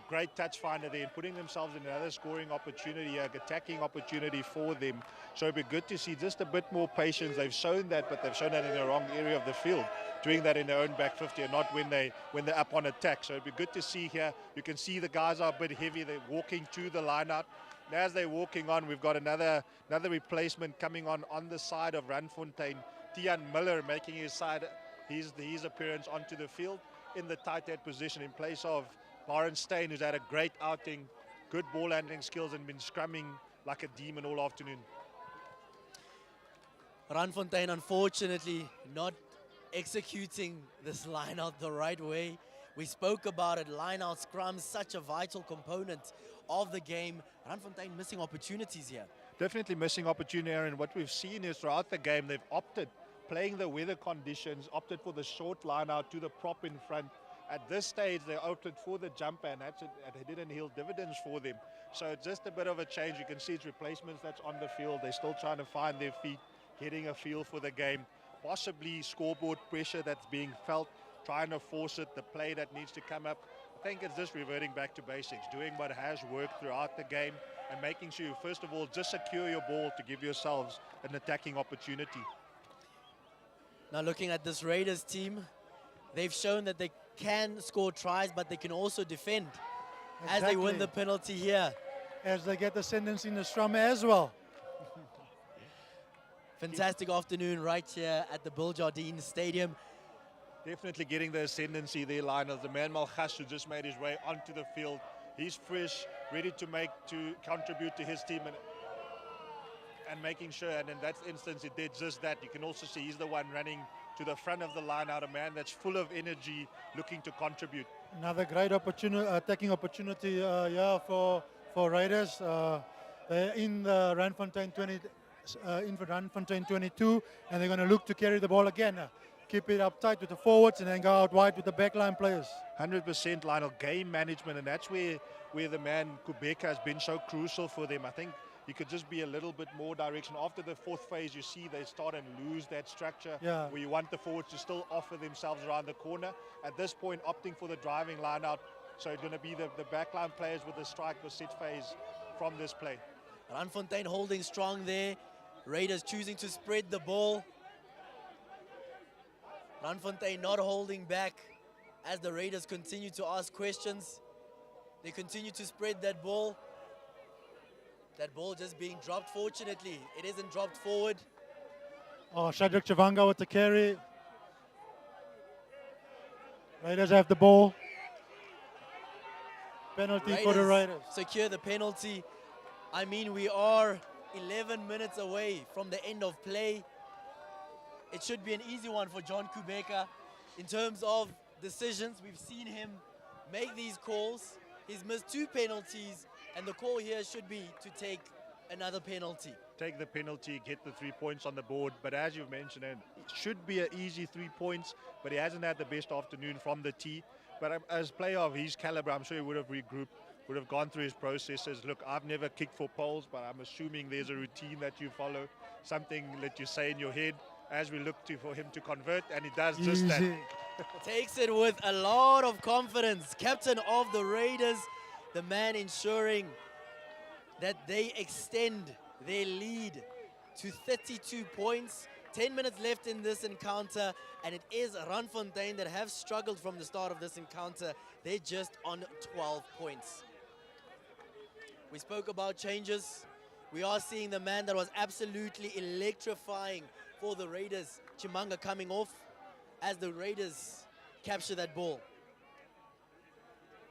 B: Great touch finder there, and putting themselves in another scoring opportunity, attacking opportunity for them. So it'd be good to see just a bit more patience. They've shown that, but they've shown that in the wrong area of the field, doing that in their own back 50 and not when they're up on attack. So it'd be good to see here. You can see the guys are a bit heavy. They're walking to the line out. And as they're walking on, we've got another replacement coming on the side of Randfontein. Tian Miller making his appearance onto the field in the tight head position in place of Byron Steyn, who's had a great outing, good ball handling skills, and been scrumming like a demon all afternoon.
A: Randfontein, unfortunately, not executing this line out the right way. We spoke about it, line out scrums, such a vital component of the game. Randfontein missing opportunities here.
B: Definitely missing opportunity, Aaron. What we've seen is throughout the game, they've opted, playing the weather conditions, opted for the short line out to the prop in front. At this stage, they opted for the jumper, and it didn't yield dividends for them. So just a bit of a change. You can see it's replacements that's on the field. They're still trying to find their feet, getting a feel for the game. Possibly scoreboard pressure that's being felt, trying to force it, the play that needs to come up. I think it's just reverting back to basics, doing what has worked throughout the game and making sure you, first of all, just secure your ball to give yourselves an attacking opportunity.
A: Now looking at this Raiders team, they've shown that they can score tries, but they can also defend as they win the penalty here.
C: As they get ascendance in the scrum as well.
A: Fantastic afternoon right here at the Bill Jardine Stadium.
B: Definitely getting the ascendancy there, Lionel. The man Malchas, who just made his way onto the field. He's fresh, ready to contribute to his team and making sure, and in that instance, he did just that. You can also see he's the one running to the front of the line out, a man that's full of energy, looking to contribute.
C: Another great opportunity, attacking opportunity for Raiders. They're in the Randfontein 22, and they're going to look to carry the ball again. Keep it up tight with the forwards and then go out wide with the backline players.
B: 100% Lionel, game management, and that's where the man Kubeka has been so crucial for them. I think he could just be a little bit more direction. After the fourth phase, you see they start and lose that structure where you want the forwards to still offer themselves around the corner. At this point, opting for the driving line out. So it's going to be the backline players with the strike or set phase from this play.
A: Randfontein holding strong there. Raiders choosing to spread the ball. Randfontein not holding back as the Raiders continue to ask questions. They continue to spread that ball. That ball just being dropped. Fortunately, it isn't dropped forward.
C: Oh, Shadrach Chivanga with the carry. Raiders have the ball. Penalty for the Raiders.
A: Secure the penalty. I mean, we are 11 minutes away from the end of play. It should be an easy one for John Kubeka. In terms of decisions, we've seen him make these calls. He's missed 2 penalties, and the call here should be to take another penalty.
B: Take the penalty, get the 3 points on the board. But as you've mentioned, it should be an easy 3 points, but he hasn't had the best afternoon from the tee. But as a player of his caliber, I'm sure he would have regrouped, would have gone through his processes. Look, I've never kicked for poles, but I'm assuming there's a routine that you follow, something that you say in your head as we look for him to convert, and he does just that.
A: Takes it with a lot of confidence. Captain of the Raiders, the man ensuring that they extend their lead to 32 points. 10 minutes left in this encounter, and it is Randfontein that have struggled from the start of this encounter. They're just on 12 points. We spoke about changes. We are seeing the man that was absolutely electrifying for the Raiders, Chimanga, coming off as the Raiders capture that ball.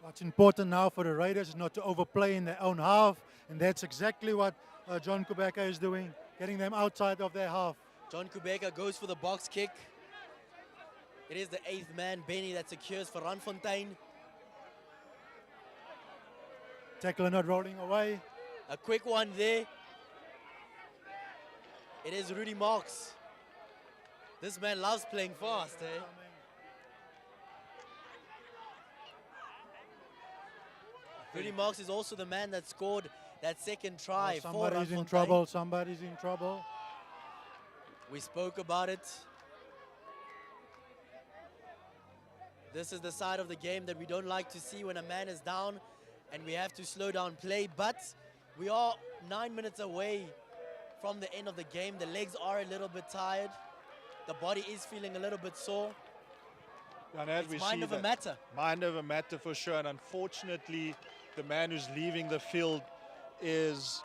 C: What's important now for the Raiders is not to overplay in their own half, and that's exactly what John Kubeka is doing, getting them outside of their half.
A: John Kubeka goes for the box kick. It is the 8th man, Benny, that secures for Randfontein.
C: Tackler not rolling away.
A: A quick one there. It is Rudy Marks. This man loves playing fast, eh? Rudy Marks is also the man that scored that second try for Randfontein.
C: Somebody's in trouble, somebody's in trouble.
A: We spoke about it. This is the side of the game that we don't like to see when a man is down and we have to slow down play, but we are 9 minutes away from the end of the game. The legs are a little bit tired. The body is feeling a little bit sore.
B: And as
A: It's
B: we
A: mind
B: see
A: over matter.
B: Mind over matter for sure. And unfortunately, the man who's leaving the field is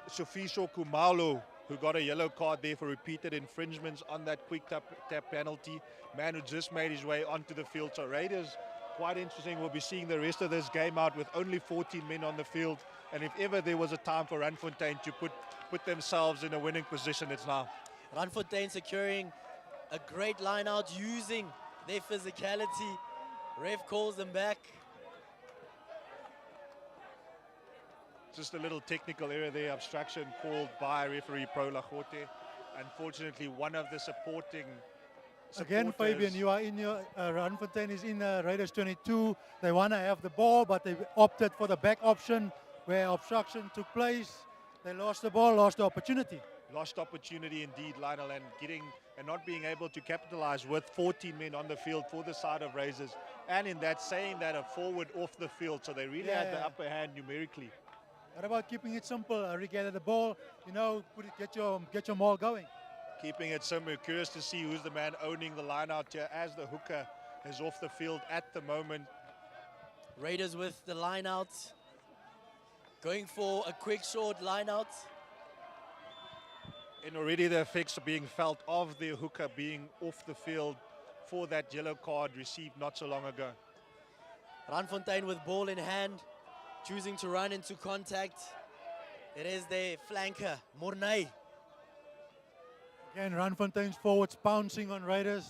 B: Sufisho Kumalo, who got a yellow card there for repeated infringements on that quick tap penalty. Man who just made his way onto the field. So Raiders, quite interesting. We'll be seeing the rest of this game out with only 14 men on the field. And if ever there was a time for Randfontein to put themselves in a winning position, it's now.
A: Randfontein securing a great line out using their physicality. Ref calls them back.
B: Just a little technical error there, obstruction called by referee Pro Lagote. Unfortunately, one of the supporting
C: Again,
B: supporters-
C: Fabian, you are in your Randfontein is in Raiders 22. They want to have the ball, but they opted for the back option where obstruction took place. They lost the ball, lost the opportunity.
B: Lost opportunity indeed, Lionel, and not being able to capitalize with 14 men on the field for the side of Raiders. And in that, saying that a forward off the field, so they really had the upper hand numerically.
C: What about keeping it simple? Regather the ball, get your maul going.
B: Keeping it simple. Curious to see who's the man owning the line out here as the hooker is off the field at the moment.
A: Raiders with the line out. Going for a quick short line out.
B: And already the effects are being felt of the hooker being off the field for that yellow card received not so long ago.
A: Randfontein with ball in hand, choosing to run into contact. It is the flanker, Mornay.
C: Again, Randfontein's forwards pouncing on Raiders.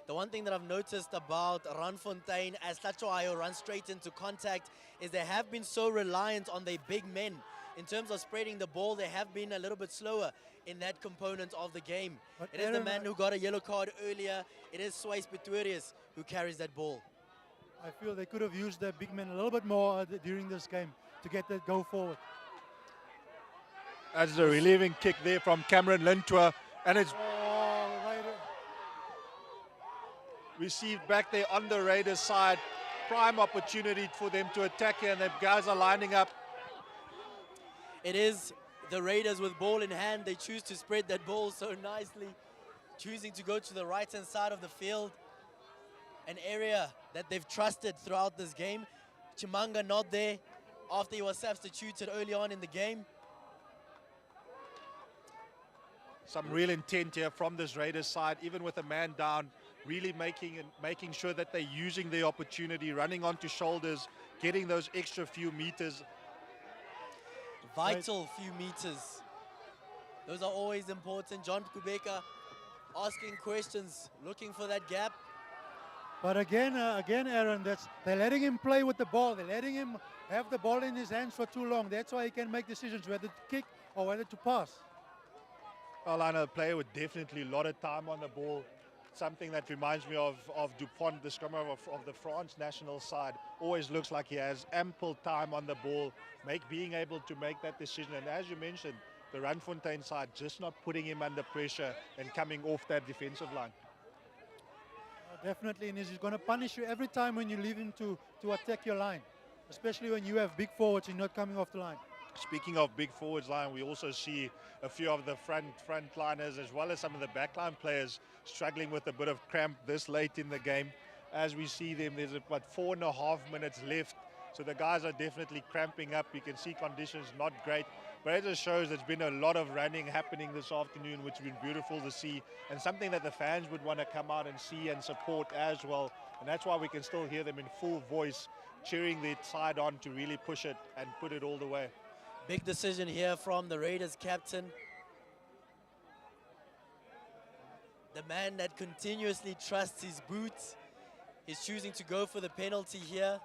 A: The one thing that I've noticed about Randfontein as Tlachoayo runs straight into contact is they have been so reliant on their big men. In terms of spreading the ball, they have been a little bit slower in that component of the game.
C: But
A: It is the man who got a yellow card earlier. It is Swais Pretorius who carries that ball.
C: I feel they could have used their big men a little bit more during this game to get that go forward.
B: As a relieving kick there from Cameron Lintua, and it's received back there on the Raiders side. Prime opportunity for them to attack here, and the guys are lining up.
A: It is the Raiders with ball in hand. They choose to spread that ball so nicely, choosing to go to the right-hand side of the field, an area that they've trusted throughout this game. Chimanga not there after he was substituted early on in the game.
B: Some real intent here from this Raiders side, even with a man down, really making sure that they're using the opportunity, running onto shoulders, getting those extra few meters.
A: Vital few meters. Those are always important. John Kubeka asking questions, looking for that gap.
C: But again, Aaron, they're letting him play with the ball. They're letting him have the ball in his hands for too long. That's why he can make decisions whether to kick or whether to pass.
B: Well, I know a player with definitely a lot of time on the ball. Something that reminds me of Dupont, the scrummer of the France national side. Always looks like he has ample time on the ball, being able to make that decision. And as you mentioned, the Randfontein side just not putting him under pressure and coming off that defensive line.
C: Definitely, and he's going to punish you every time when you leave him to attack your line. especially when you have big forwards and not coming off the line.
B: Speaking of big forwards line, we also see a few of the front liners as well as some of the backline players struggling with a bit of cramp this late in the game. As we see them, there's about 4.5 minutes left, so the guys are definitely cramping up. You can see conditions not great, but it just shows there's been a lot of running happening this afternoon, which has been beautiful to see, and something that the fans would want to come out and see and support as well. And that's why we can still hear them in full voice cheering their side on to really push it and put it all the way.
A: Big decision here from the Raiders captain. The man that continuously trusts his boots is choosing to go for the penalty here.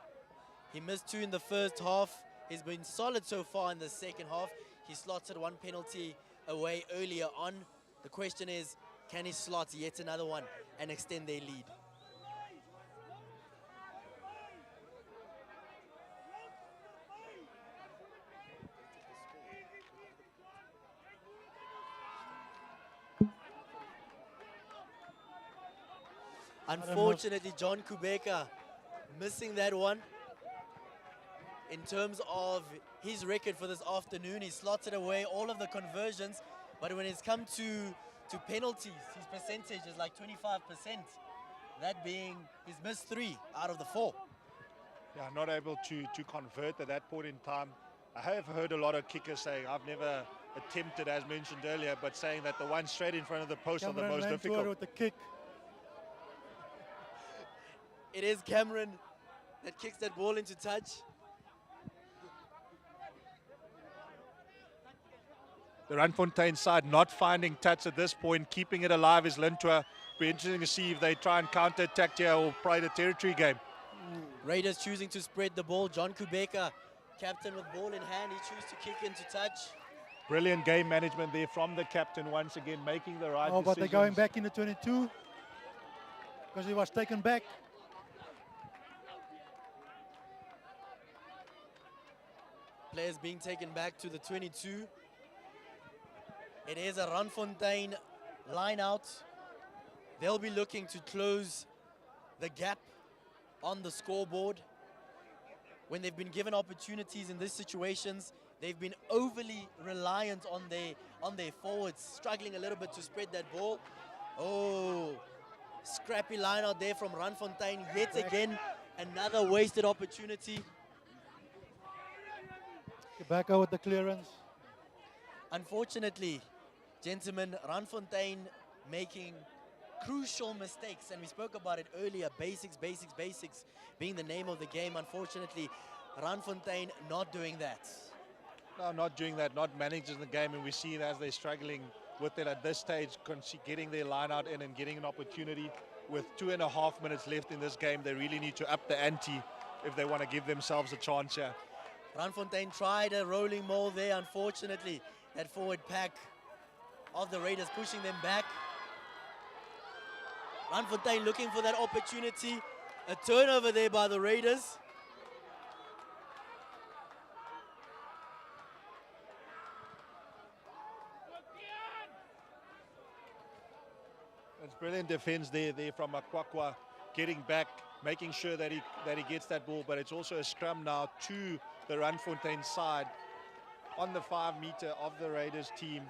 A: He missed 2 in the first half. He's been solid so far in the second half. He slotted 1 penalty away earlier on. The question is, can he slot yet another one and extend their lead? Unfortunately, John Kubeka missing that one. In terms of his record for this afternoon, he slotted away all of the conversions, but when it's come to penalties, his percentage is like 25%. That being, he's missed 3 out of the 4.
B: Yeah, not able to convert at that point in time. I have heard a lot of kickers saying, I've never attempted, as mentioned earlier, but saying that the ones straight in front of the post are the most difficult.
C: With the kick.
A: It is Cameron that kicks that ball into touch.
B: The Randfontein side not finding touch at this point, keeping it alive is Lintua. Be interesting to see if they try and counter-attack here or play the territory game.
A: Raiders choosing to spread the ball. John Kubeka, captain with ball in hand, he chooses to kick into touch.
B: Brilliant game management there from the captain once again, making the right decisions.
C: But they're going back in the 22 because he was taken back.
A: Players being taken back to the 22. It is a Randfontein line out. They'll be looking to close the gap on the scoreboard. When they've been given opportunities in these situations, they've been overly reliant on their forwards, struggling a little bit to spread that ball. Oh, scrappy line out there from Randfontein. Yet again, another wasted opportunity.
C: Back with the clearance.
A: Unfortunately, gentlemen, Randfontein making crucial mistakes, and we spoke about it earlier. Basics being the name of the game. Unfortunately, Randfontein not doing that.
B: No, not doing that, not managing the game, and we see it as they're struggling with it at this stage, getting their line out in and getting an opportunity. With 2.5 minutes left in this game, they really need to up the ante if they want to give themselves a chance here.
A: Randfontein tried a rolling maul there. Unfortunately, that forward pack of the Raiders pushing them back. Randfontein looking for that opportunity. A turnover there by the Raiders.
B: It's brilliant defense there from Akwakwa, getting back, making sure that he gets that ball, but it's also a scrum now to the Randfontein side on the 5 meter of the Raiders team,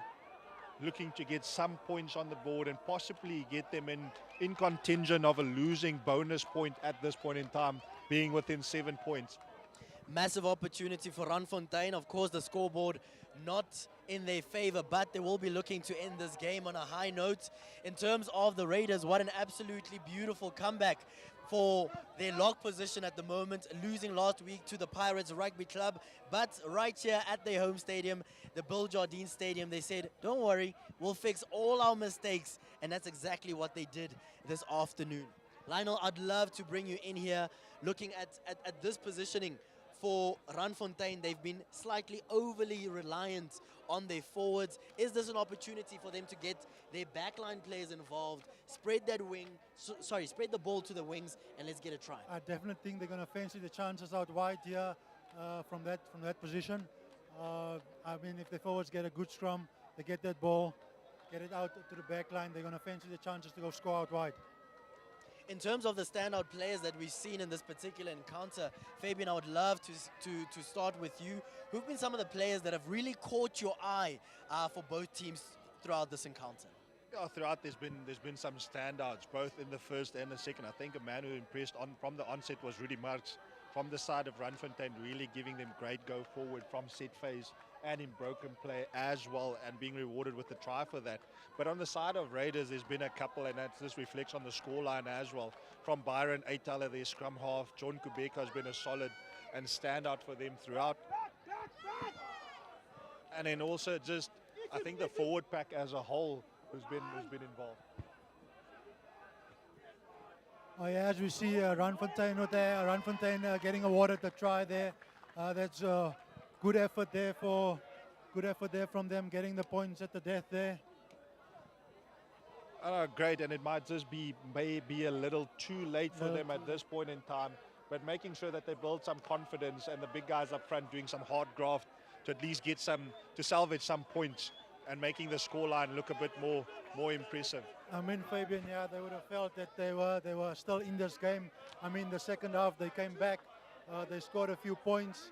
B: looking to get some points on the board and possibly get them in contingent of a losing bonus point at this point in time, being within 7 points.
A: Massive opportunity for Randfontein. Of course, the scoreboard not in their favor, but they will be looking to end this game on a high note. In terms of the Raiders, what an absolutely beautiful comeback for their lock position at the moment, losing last week to the Pirates Rugby Club. But right here at their home stadium, the Bill Jardine Stadium, they said, don't worry, we'll fix all our mistakes. And that's exactly what they did this afternoon. Lionel, I'd love to bring you in here looking at this positioning for Randfontein. They've been slightly overly reliant on their forwards. Is this an opportunity for them to get their backline players involved, spread the ball to the wings, and let's get a try?
C: I definitely think they're going to fancy the chances out wide here from that position. I mean, if the forwards get a good scrum, they get that ball, get it out to the back line, they're going to fancy the chances to go score out wide.
A: In terms of the standout players that we've seen in this particular encounter, Fabian, I would love to start with you. Who've been some of the players that have really caught your eye for both teams throughout this encounter?
B: Yeah, throughout there's been some standouts, both in the first and the second. I think a man who impressed from the onset was Rudy Marx from the side of Randfontein, really giving them great go forward from set phase and in broken play as well, and being rewarded with the try for that. But on the side of Raiders, there's been a couple, and this reflects on the scoreline as well. From Byron Eitala, their scrum half, John Kubeka has been a solid and standout for them throughout. And then also just, I think the forward pack as a whole who's been involved.
C: Oh yeah, as we see Randfontein with there, Randfontein getting awarded the try there. That's good effort there from them, getting the points at the death there.
B: Great, and it might just be maybe a little too late for them at this point in time, but making sure that they build some confidence, and the big guys up front doing some hard graft to at least get to salvage some points, and making the scoreline look a bit more impressive.
C: I mean, Fabian, yeah, they would have felt that they were still in this game. I mean, the second half they came back, they scored a few points,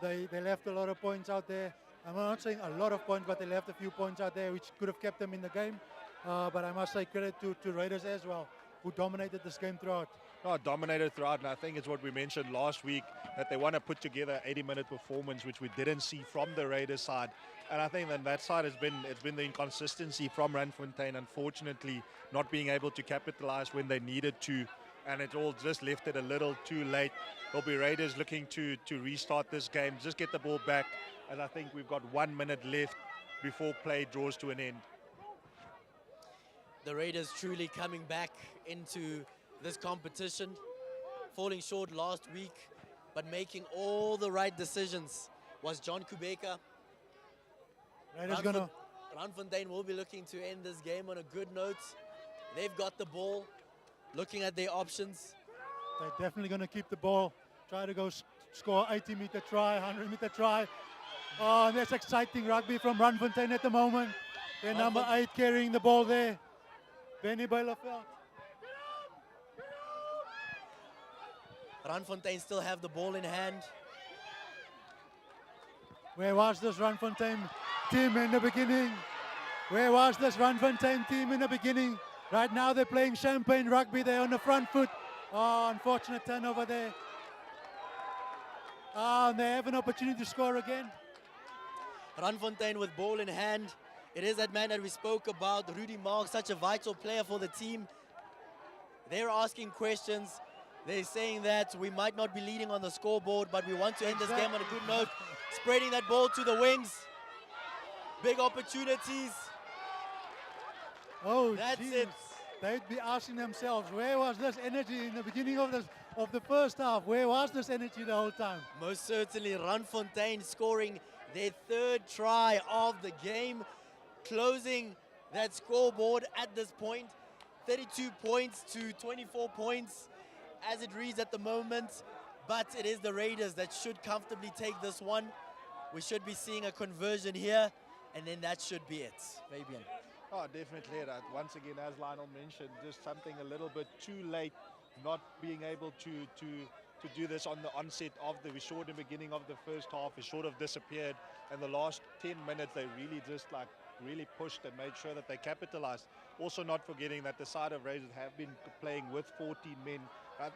C: they left a lot of points out there. I'm not saying a lot of points, but they left a few points out there which could have kept them in the game. But I must say credit to Raiders as well, who dominated this game throughout.
B: No, dominated throughout, and I think it's what we mentioned last week, that they want to put together an 80-minute performance, which we didn't see from the Raiders side. And I think that side it's been the inconsistency from Randfontein, unfortunately, not being able to capitalize when they needed to, and it all just left it a little too late. There'll be Raiders looking to restart this game, just get the ball back, and I think we've got 1 minute left before play draws to an end.
A: The Raiders truly coming back into this competition, falling short last week, but making all the right decisions was John Kubeka. Randfontein will be looking to end this game on a good note. They've got the ball, looking at their options.
C: They're definitely going to keep the ball, try to go score 80-meter try, 100-meter try. Oh, and that's exciting rugby from Randfontein at the moment. They're number 8 carrying the ball there. Benny Beileveld.
A: Randfontein still have the ball in hand.
C: Where was this Randfontein team in the beginning? Where was this Randfontein team in the beginning? Right now they're playing champagne rugby. They're on the front foot. Oh, unfortunate turnover there. Oh, and they have an opportunity to score again.
A: Randfontein with ball in hand. It is that man that we spoke about, Rudy Marx, such a vital player for the team. They're asking questions. They're saying that we might not be leading on the scoreboard, but we want to end this game on a good note. Spreading that ball to the wings. Big opportunities.
C: Oh,
A: that's
C: geez.
A: it.
C: They'd be asking themselves, where was this energy in the beginning of the first half? Where was this energy the whole time?
A: Most certainly, Randfontein scoring their 3rd try of the game, closing that scoreboard at this point. 32 points to 24 points as it reads at the moment, but it is the Raiders that should comfortably take this one. We should be seeing a conversion here, and then that should be it. Fabian.
B: Oh, definitely that. Once again, as Lionel mentioned, just something a little bit too late, not being able to do this on the onset of we saw in the beginning of the first half. It sort of disappeared, and the last 10 minutes they really just really pushed and made sure that they capitalized. Also not forgetting that the side of Raiders have been playing with 14 men.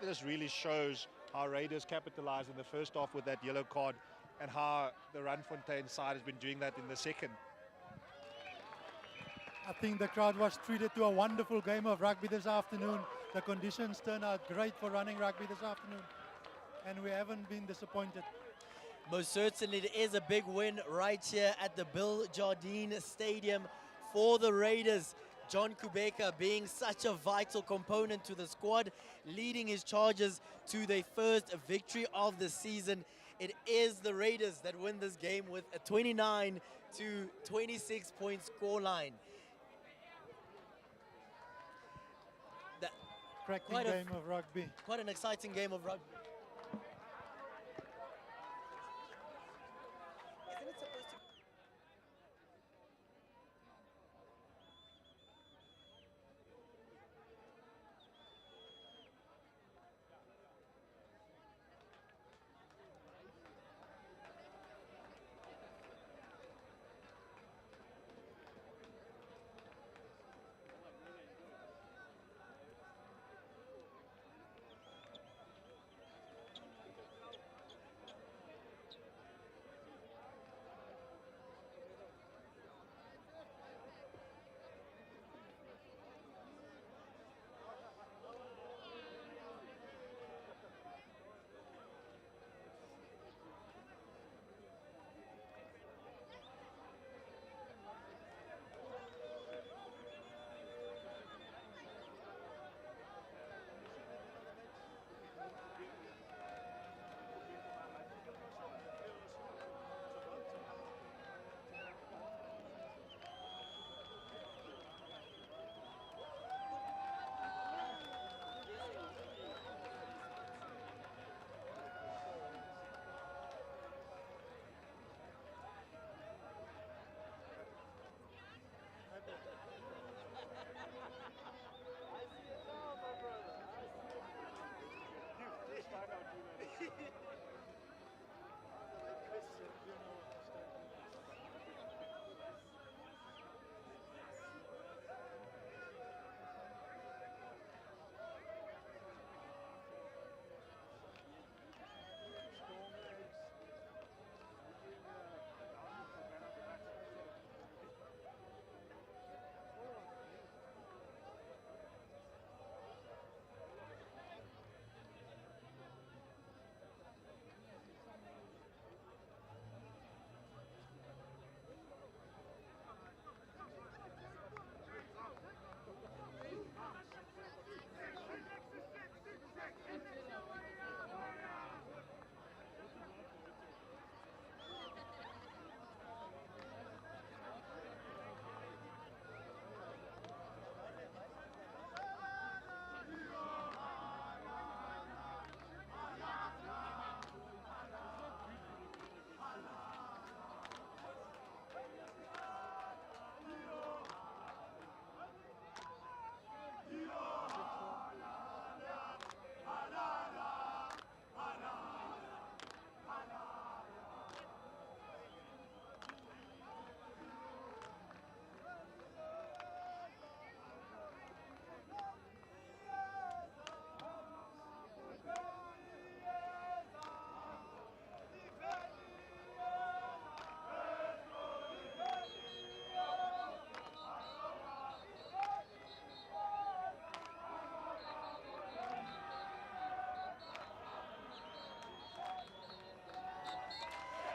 B: This really shows how Raiders capitalized in the first half with that yellow card, and how the Randfontein side has been doing that in the second.
C: I think the crowd was treated to a wonderful game of rugby this afternoon. The conditions turned out great for running rugby this afternoon, and we haven't been disappointed.
A: Most certainly, it is a big win right here at the Bill Jardine Stadium for the Raiders. John Kubeka being such a vital component to the squad, leading his Chargers to their first victory of the season. It is the Raiders that win this game with a 29 to 26 point scoreline.
C: Cracking game of rugby.
A: Quite an exciting game of rugby.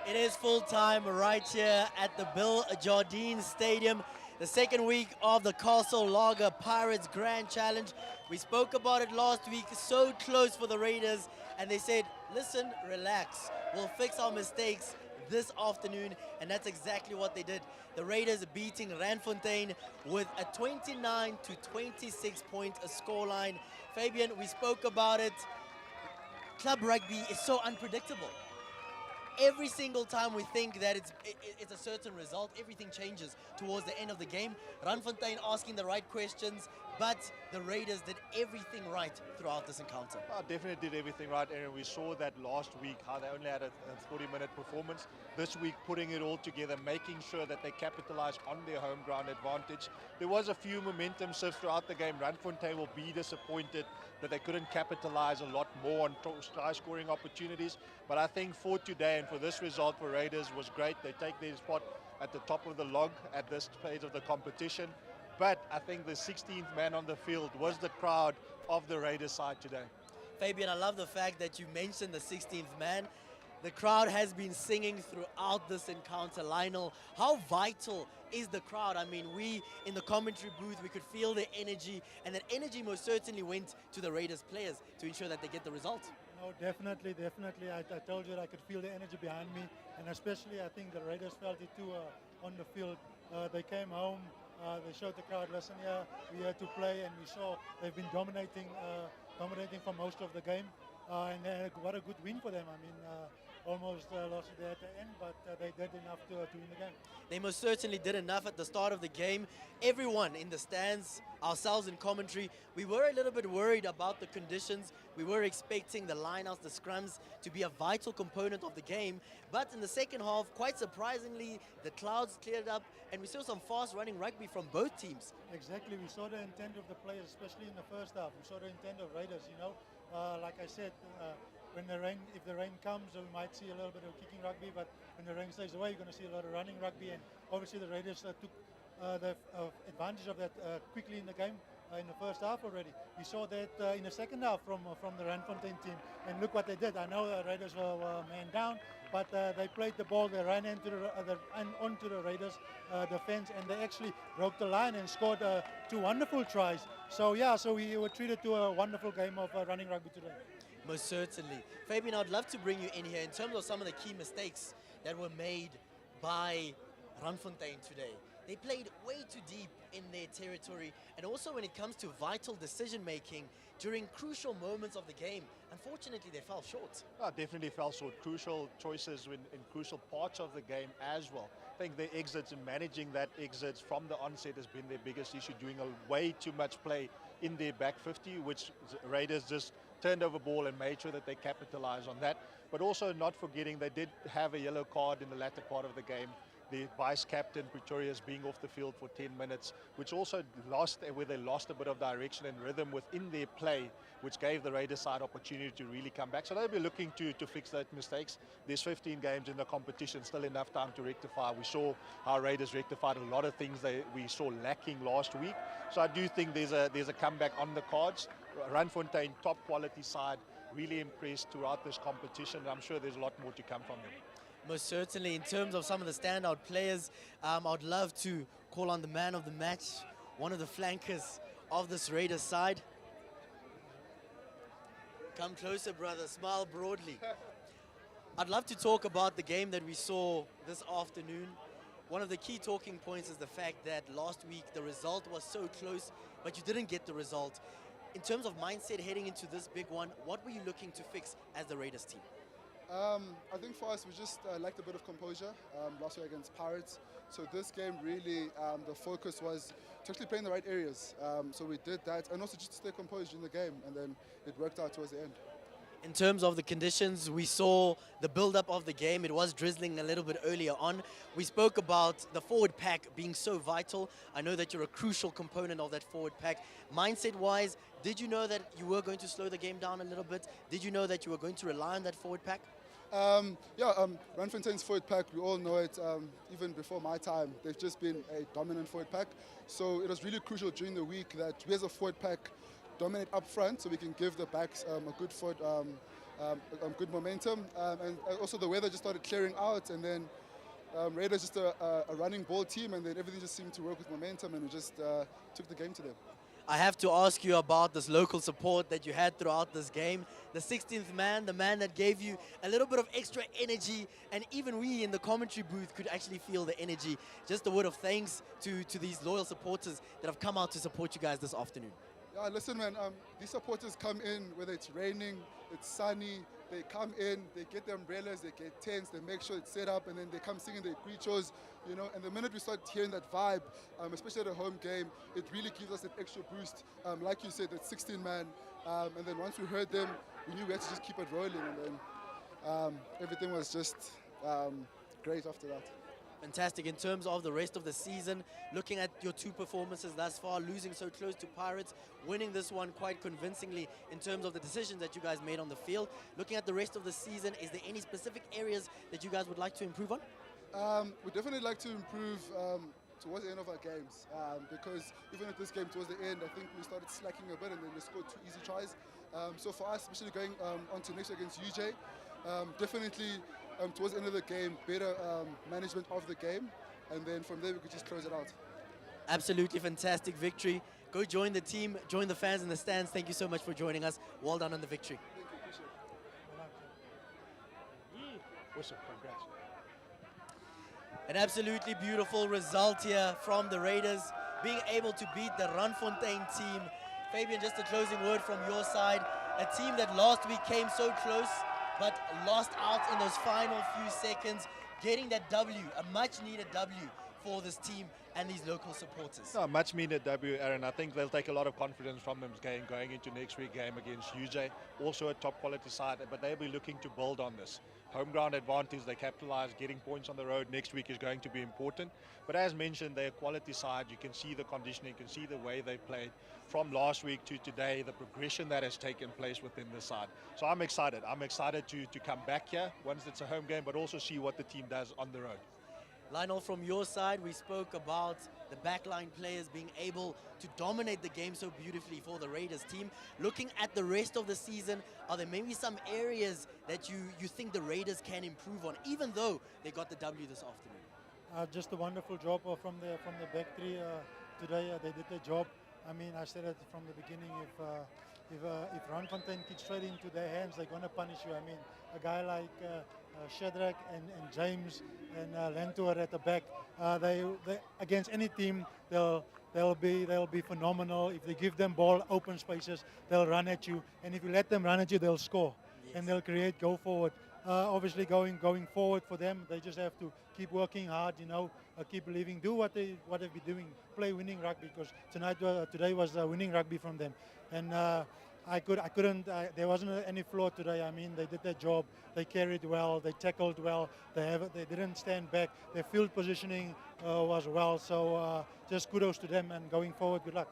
A: It is full time right here at the Bill Jardine Stadium. The second week of the Castle Lager Pirates Grand Challenge. We spoke about it last week, so close for the Raiders, and they said, listen, relax, we'll fix our mistakes this afternoon, and that's exactly what they did. The Raiders beating Randfontein with a 29-26 point scoreline. Fabian, we spoke about it. Club rugby is so unpredictable. Every single time we think that it's a certain result, everything changes towards the end of the game. Randfontein asking the right questions, but the Raiders did everything right throughout this encounter.
B: Definitely did everything right, Aaron. We saw that last week, how they only had a 40-minute performance. This week, putting it all together, making sure that they capitalize on their home ground advantage. There was a few momentum shifts throughout the game. Randfontein will be disappointed that they couldn't capitalize a lot more on high scoring opportunities. But I think for today and for this result for Raiders was great. They take their spot at the top of the log at this phase of the competition. But I think the 16th man on the field was the crowd of the Raiders side today.
A: Fabian, I love the fact that you mentioned the 16th man. The crowd has been singing throughout this encounter. Lionel, how vital is the crowd? I mean, we in the commentary booth, we could feel the energy, and that energy most certainly went to the Raiders players to ensure that they get the result.
C: No, definitely. I told you I could feel the energy behind me, and especially I think the Raiders felt it too on the field. They came home, they showed the crowd, listen here, we're here to play, and we saw they've been dominating for most of the game, and what a good win for them. I mean, almost lost it there at the end, but they did enough to win the game.
A: They most certainly did enough at the start of the game. Everyone in the stands, ourselves in commentary, we were a little bit worried about the conditions. We were expecting the lineouts, the scrums, to be a vital component of the game. But in the second half, quite surprisingly, the clouds cleared up, and we saw some fast-running rugby from both teams.
C: Exactly. We saw the intent of the players, especially in the first half. We saw the intent of Raiders, you know. Like I said, if the rain comes, we might see a little bit of kicking rugby, but when the rain stays away, you're going to see a lot of running rugby, and obviously the Raiders took the advantage of that quickly in the game in the first half already. We saw that in the second half from the Randfontein team, and look what they did. I know the Raiders were man down, but they played the ball, they ran onto the Raiders defense, and they actually broke the line and scored 2 wonderful tries. So yeah, so we were treated to a wonderful game of running rugby today.
A: Most certainly. Fabian, I'd love to bring you in here in terms of some of the key mistakes that were made by Randfontein today. They played way too deep in their territory, and also when it comes to vital decision-making during crucial moments of the game, unfortunately they fell short.
B: Definitely fell short. Crucial choices in crucial parts of the game as well. I think the exits and managing that exits from the onset has been their biggest issue, doing way too much play in their back 50, which Raiders just turned over ball and made sure that they capitalize on that. But also not forgetting they did have a yellow card in the latter part of the game. The vice captain, Pretorius, being off the field for 10 minutes, which also lost a bit of direction and rhythm within their play, which gave the Raiders side opportunity to really come back. So they'll be looking to fix those mistakes. There's 15 games in the competition, still enough time to rectify. We saw how Raiders rectified a lot of things we saw lacking last week. So I do think there's a comeback on the cards. Randfontein, top quality side, really impressed throughout this competition, and I'm sure there's a lot more to come from them.
A: Most certainly. In terms of some of the standout players, I'd love to call on the man of the match, one of the flankers of this Raiders side. Come closer, brother. Smile broadly. I'd love to talk about the game that we saw this afternoon. One of the key talking points is the fact that last week the result was so close, but you didn't get the result. In terms of mindset heading into this big one, what were you looking to fix as the Raiders team?
D: I think for us, we just lacked a bit of composure last week against Pirates. So this game really, the focus was to actually play in the right areas. So we did that, and also just to stay composed in the game, and then it worked out towards the end.
A: In terms of the conditions, we saw the build-up of the game. It was drizzling a little bit earlier on. We spoke about the forward pack being so vital. I know that you're a crucial component of that forward pack. Mindset-wise, did you know that you were going to slow the game down a little bit? Did you know that you were going to rely on that forward pack?
D: Randfontein's forward pack, we all know it, even before my time, they've just been a dominant forward pack. So it was really crucial during the week that we as a forward pack dominate up front so we can give the backs a good forward good momentum, and also the weather just started clearing out, and then Raiders just a running ball team, and then everything just seemed to work with momentum, and we just took the game to them.
A: I have to ask you about this local support that you had throughout this game. The 16th man, the man that gave you a little bit of extra energy, and even we in the commentary booth could actually feel the energy. Just a word of thanks to these loyal supporters that have come out to support you guys this afternoon.
D: Yeah, listen, man, these supporters come in, whether it's raining, it's sunny, they come in, they get the umbrellas, they get tents, they make sure it's set up, and then they come singing their greetros, you know, and the minute we start hearing that vibe, especially at a home game, it really gives us that extra boost. Like you said, that 16 man, and then once we heard them, we knew we had to just keep it rolling, and then everything was just great after that.
A: Fantastic. In terms of the rest of the season, looking at your two performances thus far, losing so close to Pirates, winning this one quite convincingly in terms of the decisions that you guys made on the field. Looking at the rest of the season, is there any specific areas that you guys would like to improve on?
D: We'd definitely like to improve towards the end of our games, because even at this game towards the end, I think we started slacking a bit and then we scored 2 easy tries. So for us, especially going on to next against UJ, definitely towards the end of the game, better management of the game, and then from there we could just close it out.
A: Absolutely fantastic victory. Go join the team, join the fans in the stands. Thank you so much for joining us. Well done on the victory.
D: Thank you, appreciate it.
B: Awesome, congrats.
A: An absolutely beautiful result here from the Raiders, being able to beat the Randfontein team. Fabian, just a closing word from your side. A team that last week came so close, but lost out in those final few seconds, getting that W, a much-needed W for this team and these local supporters.
B: No, much needed W, Aaron. I think they'll take a lot of confidence from them going into next week's game against UJ. Also a top quality side, but they'll be looking to build on this. Home ground advantage, they capitalize, getting points on the road next week is going to be important. But as mentioned, they're a quality side. You can see the conditioning, you can see the way they played from last week to today, the progression that has taken place within the side. So I'm excited. I'm excited to come back here once it's a home game, but also see what the team does on the road.
A: Lionel, from your side, we spoke about the backline players being able to dominate the game so beautifully for the Raiders team. Looking at the rest of the season, are there maybe some areas that you think the Raiders can improve on, even though they got the W this afternoon?
C: Just a wonderful job from the back three today. They did their job. I mean, I said it from the beginning. If Randfontein kicks straight into their hands, they're going to punish you. I mean, a guy like Shadrach and James and Lentor at the back, they against any team they'll be phenomenal. If they give them ball open spaces, they'll run at you, and if you let them run at you, they'll score. Yes. And they'll create go forward. Obviously, going forward for them, they just have to keep working hard. You know, keep believing, do what they've been doing, play winning rugby, because today was winning rugby from them, and. There wasn't any flaw today. I mean, they did their job. They carried well. They tackled well. They didn't stand back. Their field positioning was well. So just kudos to them, and going forward, good luck.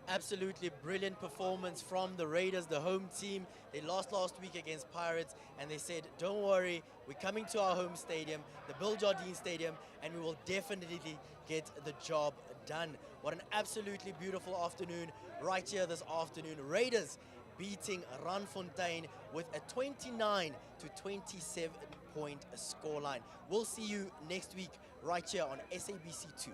A: Absolutely brilliant performance from the Raiders, the home team. They lost last week against Pirates, and they said, don't worry, we're coming to our home stadium, the Bill Jardine Stadium, and we will definitely get the job done. What an absolutely beautiful afternoon right here this afternoon. Raiders beating Randfontein with a 29-27 point scoreline. We'll see you next week right here on SABC2.